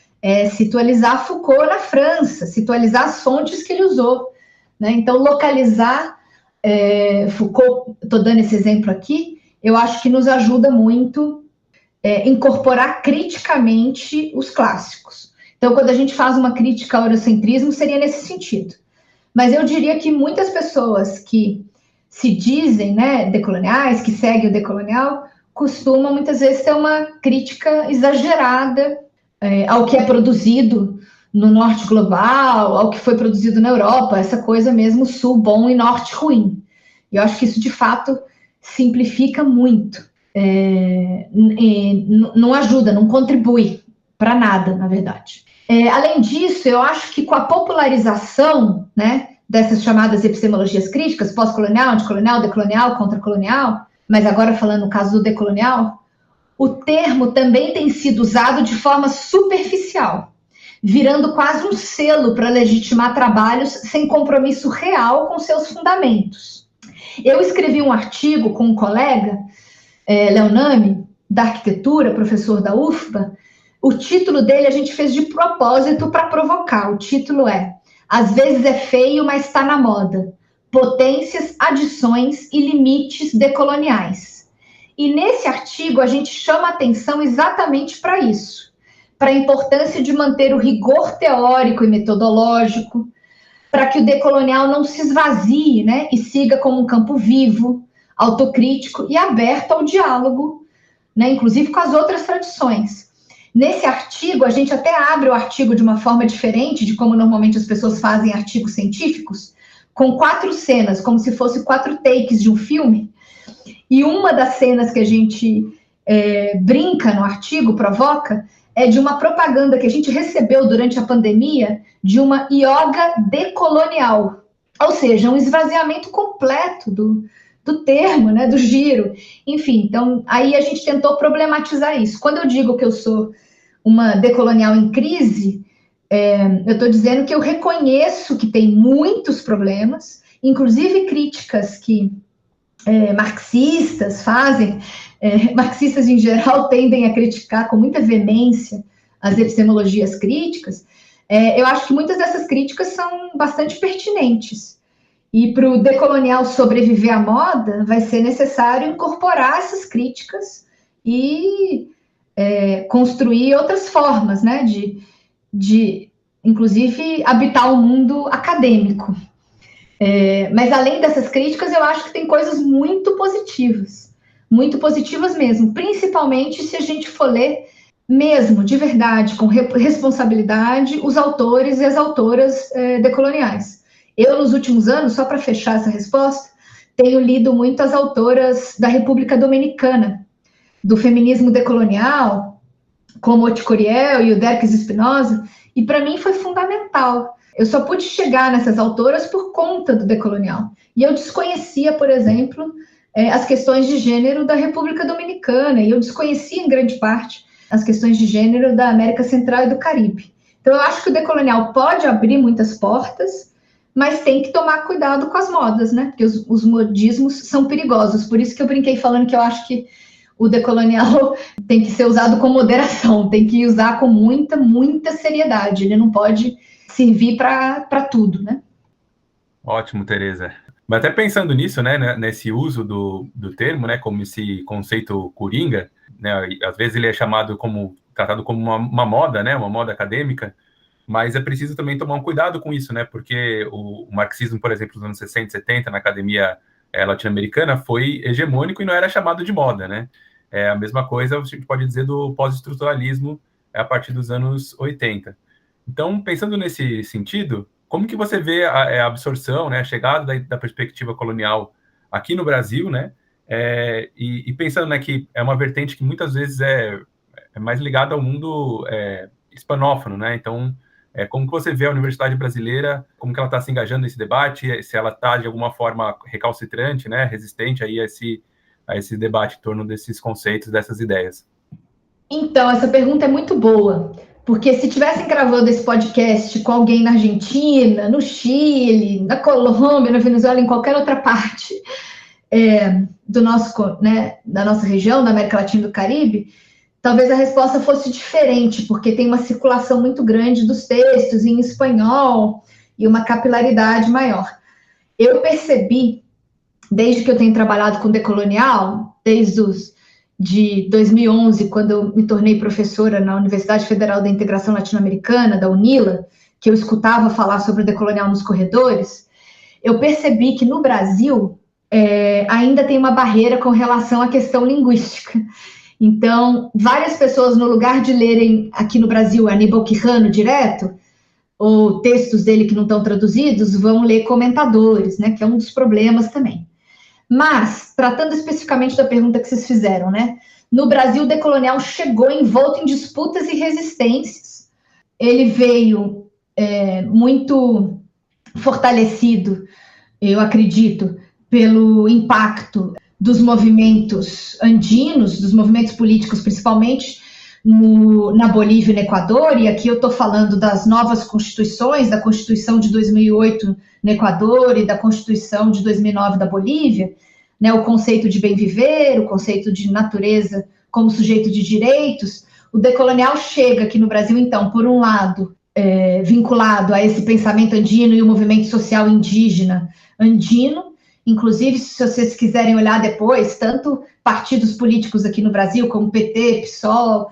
J: situalizar Foucault na França, situalizar as fontes que ele usou, né? Então, localizar Foucault, estou dando esse exemplo aqui, eu acho que nos ajuda muito incorporar criticamente os clássicos. Então, quando a gente faz uma crítica ao eurocentrismo, seria nesse sentido. Mas eu diria que muitas pessoas que se dizem, né, decoloniais, que seguem o decolonial, costumam muitas vezes ter uma crítica exagerada ao que é produzido no norte global, ao que foi produzido na Europa, essa coisa mesmo, sul bom e norte ruim. E eu acho que isso, de fato, simplifica muito. Não ajuda, não contribui para nada, na verdade. Além disso, eu acho que com a popularização, né, dessas chamadas epistemologias críticas, pós-colonial, anticolonial, decolonial, contracolonial, mas agora falando no caso do decolonial, o termo também tem sido usado de forma superficial, virando quase um selo para legitimar trabalhos sem compromisso real com seus fundamentos. Eu escrevi um artigo com um colega, Léo Nami, da arquitetura, professor da UFBA. O título dele a gente fez de propósito para provocar. O título é "Às vezes é feio, mas está na moda. Potências, adições e limites decoloniais". E nesse artigo a gente chama atenção exatamente para isso, para a importância de manter o rigor teórico e metodológico, para que o decolonial não se esvazie, né, e siga como um campo vivo, autocrítico e aberto ao diálogo, né, inclusive com as outras tradições. Nesse artigo, a gente até abre o artigo de uma forma diferente de como normalmente as pessoas fazem artigos científicos, com 4 cenas, como se fosse 4 takes de um filme. E uma das cenas que a gente brinca no artigo, provoca, é de uma propaganda que a gente recebeu durante a pandemia de uma yoga decolonial. Ou seja, um esvaziamento completo do termo, né, do giro. Enfim, então, aí a gente tentou problematizar isso. Quando eu digo que eu sou uma decolonial em crise, eu estou dizendo que eu reconheço que tem muitos problemas, inclusive críticas que marxistas fazem. Marxistas, em geral, tendem a criticar com muita veemência as epistemologias críticas. Eu acho que muitas dessas críticas são bastante pertinentes. E para o decolonial sobreviver à moda, vai ser necessário incorporar essas críticas e construir outras formas, né, de inclusive, habitar o mundo acadêmico. Mas, além dessas críticas, eu acho que tem coisas muito positivas mesmo, principalmente se a gente for ler mesmo, de verdade, com responsabilidade, os autores e as autoras decoloniais. Eu, nos últimos anos, só para fechar essa resposta, tenho lido muito as autoras da República Dominicana, do feminismo decolonial, como Oti Coriel e o Derques Espinosa, e para mim foi fundamental. Eu só pude chegar nessas autoras por conta do decolonial. E eu desconhecia, por exemplo, as questões de gênero da República Dominicana, e eu desconhecia, em grande parte, as questões de gênero da América Central e do Caribe. Então, eu acho que o decolonial pode abrir muitas portas, mas tem que tomar cuidado com as modas, né? Porque os modismos são perigosos. Por isso que eu brinquei falando que eu acho que o decolonial tem que ser usado com moderação, tem que usar com muita, muita seriedade. Ele não pode servir para tudo, né? Ótimo,
A: Tereza. Mas até pensando nisso, né, nesse uso do termo, né, como esse conceito coringa, né, às vezes ele é tratado como uma moda, né, uma moda acadêmica. mas é preciso também tomar um cuidado com isso, né? Porque o marxismo, por exemplo, nos anos 60 e 70, na academia latino-americana, foi hegemônico e não era chamado de moda, né? A mesma coisa a gente pode dizer do pós-estruturalismo a partir dos anos 80. Então, pensando nesse sentido, como que você vê a absorção, né, a chegada da perspectiva colonial aqui no Brasil, né? E pensando, né, que é uma vertente que muitas vezes é mais ligada ao mundo hispanófono, né? Então, como que você vê a universidade brasileira, como que ela está se engajando nesse debate, se ela está, de alguma forma, recalcitrante, né, resistente aí a esse debate em torno desses conceitos, dessas ideias?
J: Então, essa pergunta é muito boa, porque se tivessem gravando esse podcast com alguém na Argentina, no Chile, na Colômbia, na Venezuela, em qualquer outra parte do nosso, né, da nossa região, da América Latina e do Caribe, talvez a resposta fosse diferente, porque tem uma circulação muito grande dos textos em espanhol e uma capilaridade maior. Eu percebi, desde que eu tenho trabalhado com decolonial, de 2011, quando eu me tornei professora na Universidade Federal da Integração Latino-Americana, da UNILA, que eu escutava falar sobre o decolonial nos corredores, eu percebi que no Brasil ainda tem uma barreira com relação à questão linguística. Então, várias pessoas, no lugar de lerem aqui no Brasil Aníbal Quijano direto, ou textos dele que não estão traduzidos, vão ler comentadores, né, que é um dos problemas também. Mas, tratando especificamente da pergunta que vocês fizeram, né, no Brasil o decolonial chegou envolto em disputas e resistências. Ele veio muito fortalecido, eu acredito, pelo impacto dos movimentos andinos, dos movimentos políticos, principalmente na Bolívia e no Equador, e aqui eu estou falando das novas constituições, da Constituição de 2008 no Equador e da Constituição de 2009 da Bolívia, né, o conceito de bem viver, o conceito de natureza como sujeito de direitos. O decolonial chega aqui no Brasil, então, por um lado, vinculado a esse pensamento andino e o movimento social indígena andino. Inclusive, se vocês quiserem olhar depois, tanto partidos políticos aqui no Brasil, como PT, PSOL,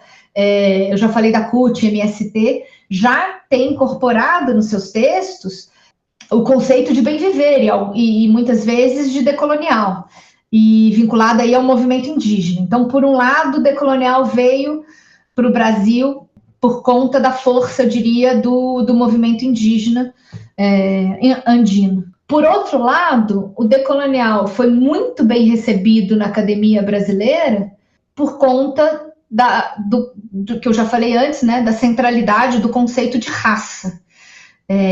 J: eu já falei da CUT, MST, já tem incorporado nos seus textos o conceito de bem viver e muitas vezes de decolonial, e vinculado aí ao movimento indígena. Então, por um lado, o decolonial veio para o Brasil por conta da força, eu diria, do movimento indígena andino. Por outro lado, o decolonial foi muito bem recebido na academia brasileira por conta do que eu já falei antes, né, da centralidade do conceito de raça.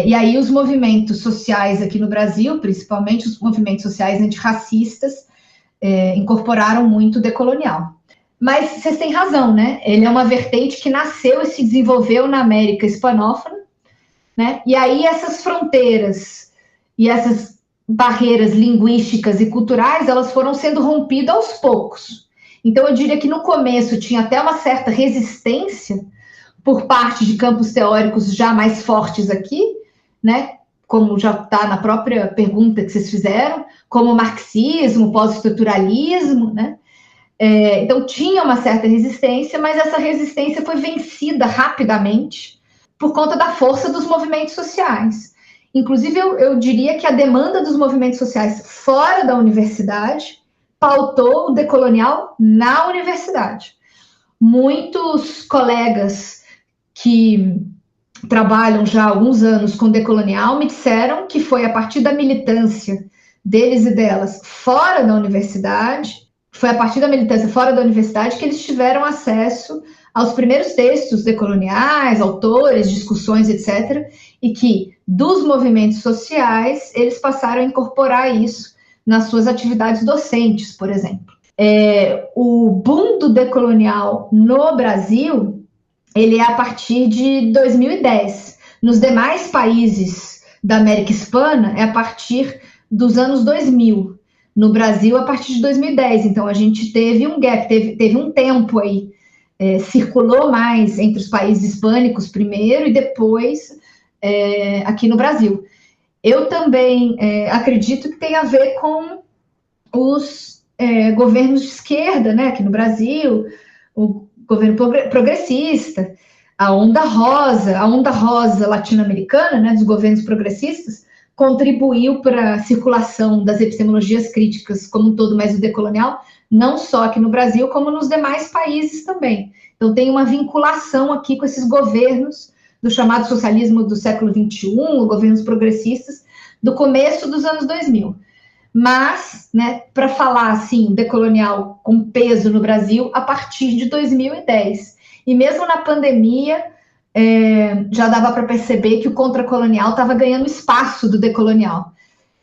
J: E aí os movimentos sociais aqui no Brasil, principalmente os movimentos sociais antirracistas, incorporaram muito o decolonial. Mas vocês têm razão, né? Ele é uma vertente que nasceu e se desenvolveu na América hispanófona, né? E aí essas fronteiras e essas barreiras linguísticas e culturais, elas foram sendo rompidas aos poucos. Então, eu diria que no começo tinha até uma certa resistência por parte de campos teóricos já mais fortes aqui, né? Como já está na própria pergunta que vocês fizeram, como o marxismo, o pós-estruturalismo, né? Então, tinha uma certa resistência, mas essa resistência foi vencida rapidamente por conta da força dos movimentos sociais. Inclusive, eu diria que a demanda dos movimentos sociais fora da universidade pautou o decolonial na universidade. Muitos colegas que trabalham já há alguns anos com decolonial me disseram que foi a partir da militância deles e delas fora da universidade, que eles tiveram acesso aos primeiros textos decoloniais, autores, discussões, etc., e que, dos movimentos sociais, eles passaram a incorporar isso nas suas atividades docentes, por exemplo. O boom do decolonial no Brasil, ele é a partir de 2010. Nos demais países da América Hispana, é a partir dos anos 2000. No Brasil, a partir de 2010. Então, a gente teve um gap, teve um tempo aí, circulou mais entre os países hispânicos primeiro e depois aqui no Brasil. Eu também acredito que tem a ver com os governos de esquerda, né, aqui no Brasil, o governo progressista, A onda rosa latino-americana, né, dos governos progressistas, contribuiu para a circulação das epistemologias críticas como um todo, mas o decolonial, não só aqui no Brasil, como nos demais países também. Então tem uma vinculação aqui com esses governos do chamado socialismo do século XXI, governos progressistas, do começo dos anos 2000. Mas, né, para falar assim, decolonial com peso no Brasil, a partir de 2010. E mesmo na pandemia, já dava para perceber que o contracolonial estava ganhando espaço do decolonial.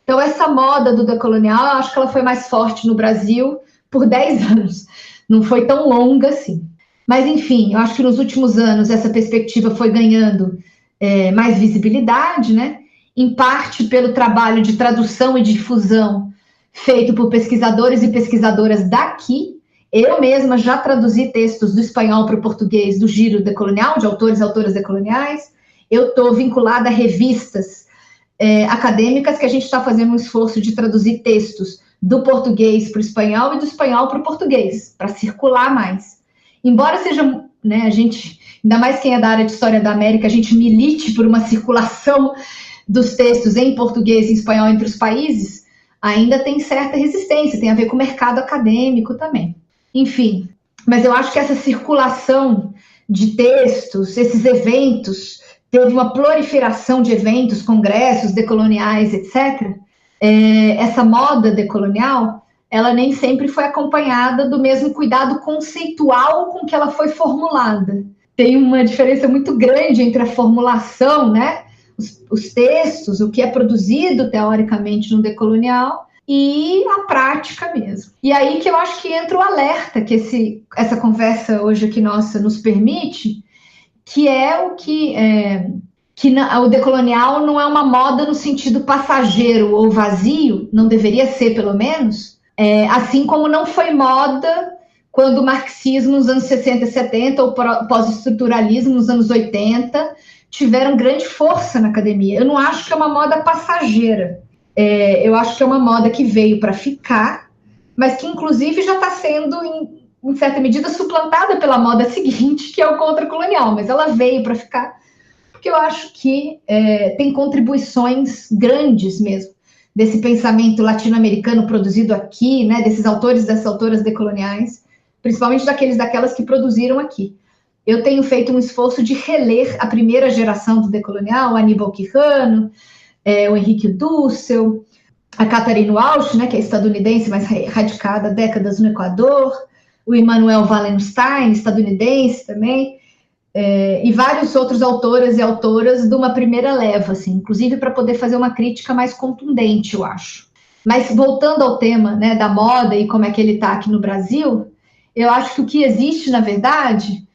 J: Então, essa moda do decolonial, eu acho que ela foi mais forte no Brasil por 10 anos. Não foi tão longa assim. Mas, enfim, eu acho que nos últimos anos essa perspectiva foi ganhando mais visibilidade, né? Em parte pelo trabalho de tradução e difusão feito por pesquisadores e pesquisadoras daqui. Eu mesma já traduzi textos do espanhol para o português do Giro Decolonial, de autores e autoras decoloniais. Eu estou vinculada a revistas acadêmicas que a gente está fazendo um esforço de traduzir textos do português para o espanhol e do espanhol para o português, para circular mais. Embora seja, né, a gente, ainda mais quem é da área de História da América, a gente milite por uma circulação dos textos em português e em espanhol entre os países, ainda tem certa resistência, tem a ver com o mercado acadêmico também. Enfim, mas eu acho que essa circulação de textos, esses eventos, teve uma proliferação de eventos, congressos decoloniais, etc. Essa moda decolonial, ela nem sempre foi acompanhada do mesmo cuidado conceitual com que ela foi formulada. Tem uma diferença muito grande entre a formulação, né, os textos, o que é produzido teoricamente no decolonial, e a prática mesmo. E aí que eu acho que entra o alerta que essa conversa hoje aqui nossa nos permite, que é o que o decolonial não é uma moda no sentido passageiro ou vazio, não deveria ser pelo menos, assim como não foi moda quando o marxismo nos anos 60 e 70 ou pós-estruturalismo nos anos 80 tiveram grande força na academia. Eu não acho que é uma moda passageira. Eu acho que é uma moda que veio para ficar, mas que inclusive já está sendo, em certa medida, suplantada pela moda seguinte, que é o contracolonial, mas ela veio para ficar, porque eu acho que tem contribuições grandes mesmo, desse pensamento latino-americano produzido aqui, né, desses autores e dessas autoras decoloniais, principalmente daquelas que produziram aqui. Eu tenho feito um esforço de reler a primeira geração do decolonial, o Aníbal Quijano, o Henrique Dussel, a Catherine Walsh, né, que é estadunidense, mas radicada há décadas no Equador, o Immanuel Wallenstein, estadunidense também, e vários outros autoras e autoras de uma primeira leva, assim, inclusive para poder fazer uma crítica mais contundente, eu acho. Mas voltando ao tema, né, da moda e como é que ele está aqui no Brasil, eu acho que o que existe, na verdade,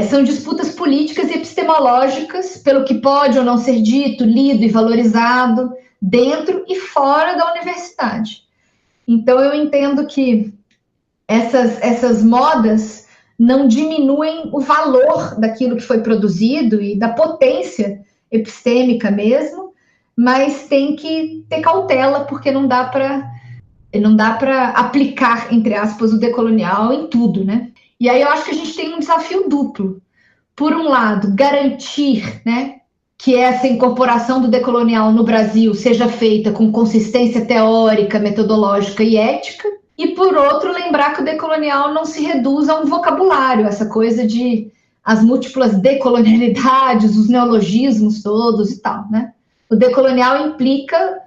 J: são disputas políticas e epistemológicas pelo que pode ou não ser dito, lido e valorizado dentro e fora da universidade. Então, eu entendo que essas modas não diminuem o valor daquilo que foi produzido e da potência epistêmica mesmo, mas tem que ter cautela, porque não dá para aplicar, entre aspas, o decolonial em tudo, né? E aí eu acho que a gente tem um desafio duplo. Por um lado, garantir, né, que essa incorporação do decolonial no Brasil seja feita com consistência teórica, metodológica e ética. E, por outro, lembrar que o decolonial não se reduz a um vocabulário, essa coisa de as múltiplas decolonialidades, os neologismos todos e tal, né? O decolonial implica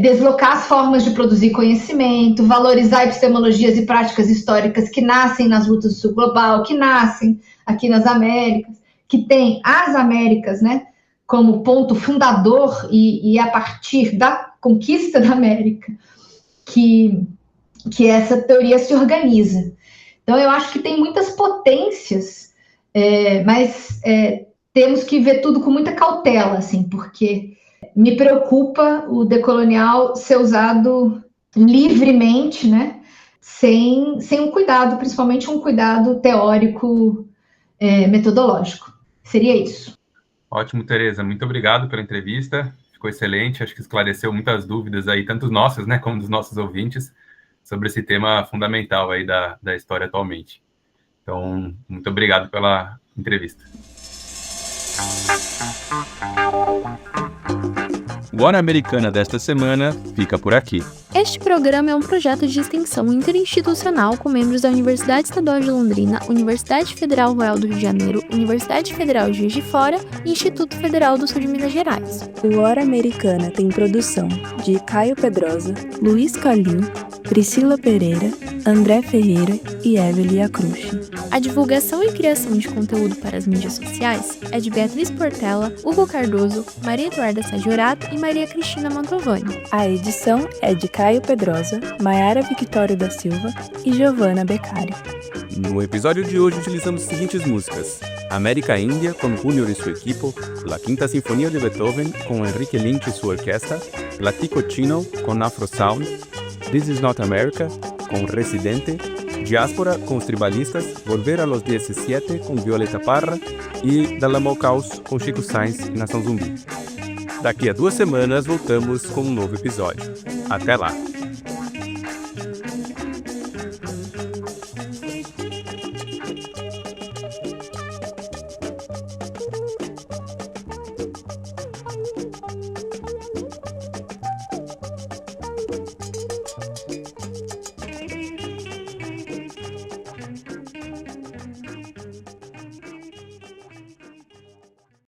J: deslocar as formas de produzir conhecimento, valorizar epistemologias e práticas históricas que nascem nas lutas do sul global, que nascem aqui nas Américas, que tem as Américas, né, como ponto fundador e a partir da conquista da América que essa teoria se organiza. Então, eu acho que tem muitas potências, mas temos que ver tudo com muita cautela, assim, porque me preocupa o decolonial ser usado livremente, né, sem um cuidado, principalmente um cuidado teórico, metodológico. Seria isso.
A: Ótimo, Tereza. Muito obrigado pela entrevista. Ficou excelente. Acho que esclareceu muitas dúvidas aí, tanto nossas, né, como dos nossos ouvintes, sobre esse tema fundamental aí da história atualmente. Então, muito obrigado pela entrevista. O Hora Americana desta semana fica por aqui.
O: Este programa é um projeto de extensão interinstitucional com membros da Universidade Estadual de Londrina, Universidade Federal Rural do Rio de Janeiro, Universidade Federal de Juiz de Fora e Instituto Federal do Sul de Minas Gerais.
N: O Hora Americana tem produção de Caio Pedrosa, Luiz Calil, Priscila Pereira, André Ferreira e Evelie Acrucci.
O: A divulgação e criação de conteúdo para as mídias sociais é de Beatriz Portela, Hugo Cardoso, Maria Eduarda Sajorato e Maria Cristina Mantovani.
N: A edição é de Caio Pedrosa, Maiara Victório da Silva e Giovanna Beccari.
B: No episódio de hoje utilizamos as seguintes músicas: América Índia com Junior e su equipo, La Quinta Sinfonía de Beethoven com Enrique Lynch e sua orquestra, Platico Chino com Afro Sound, This Is Not America com Residente, Diáspora com os Tribalistas, Volver a los 17 com Violeta Parra e Dalamo Caos com Chico Sainz e Nação Zumbi. Daqui a 2 semanas voltamos com um novo episódio. Até lá!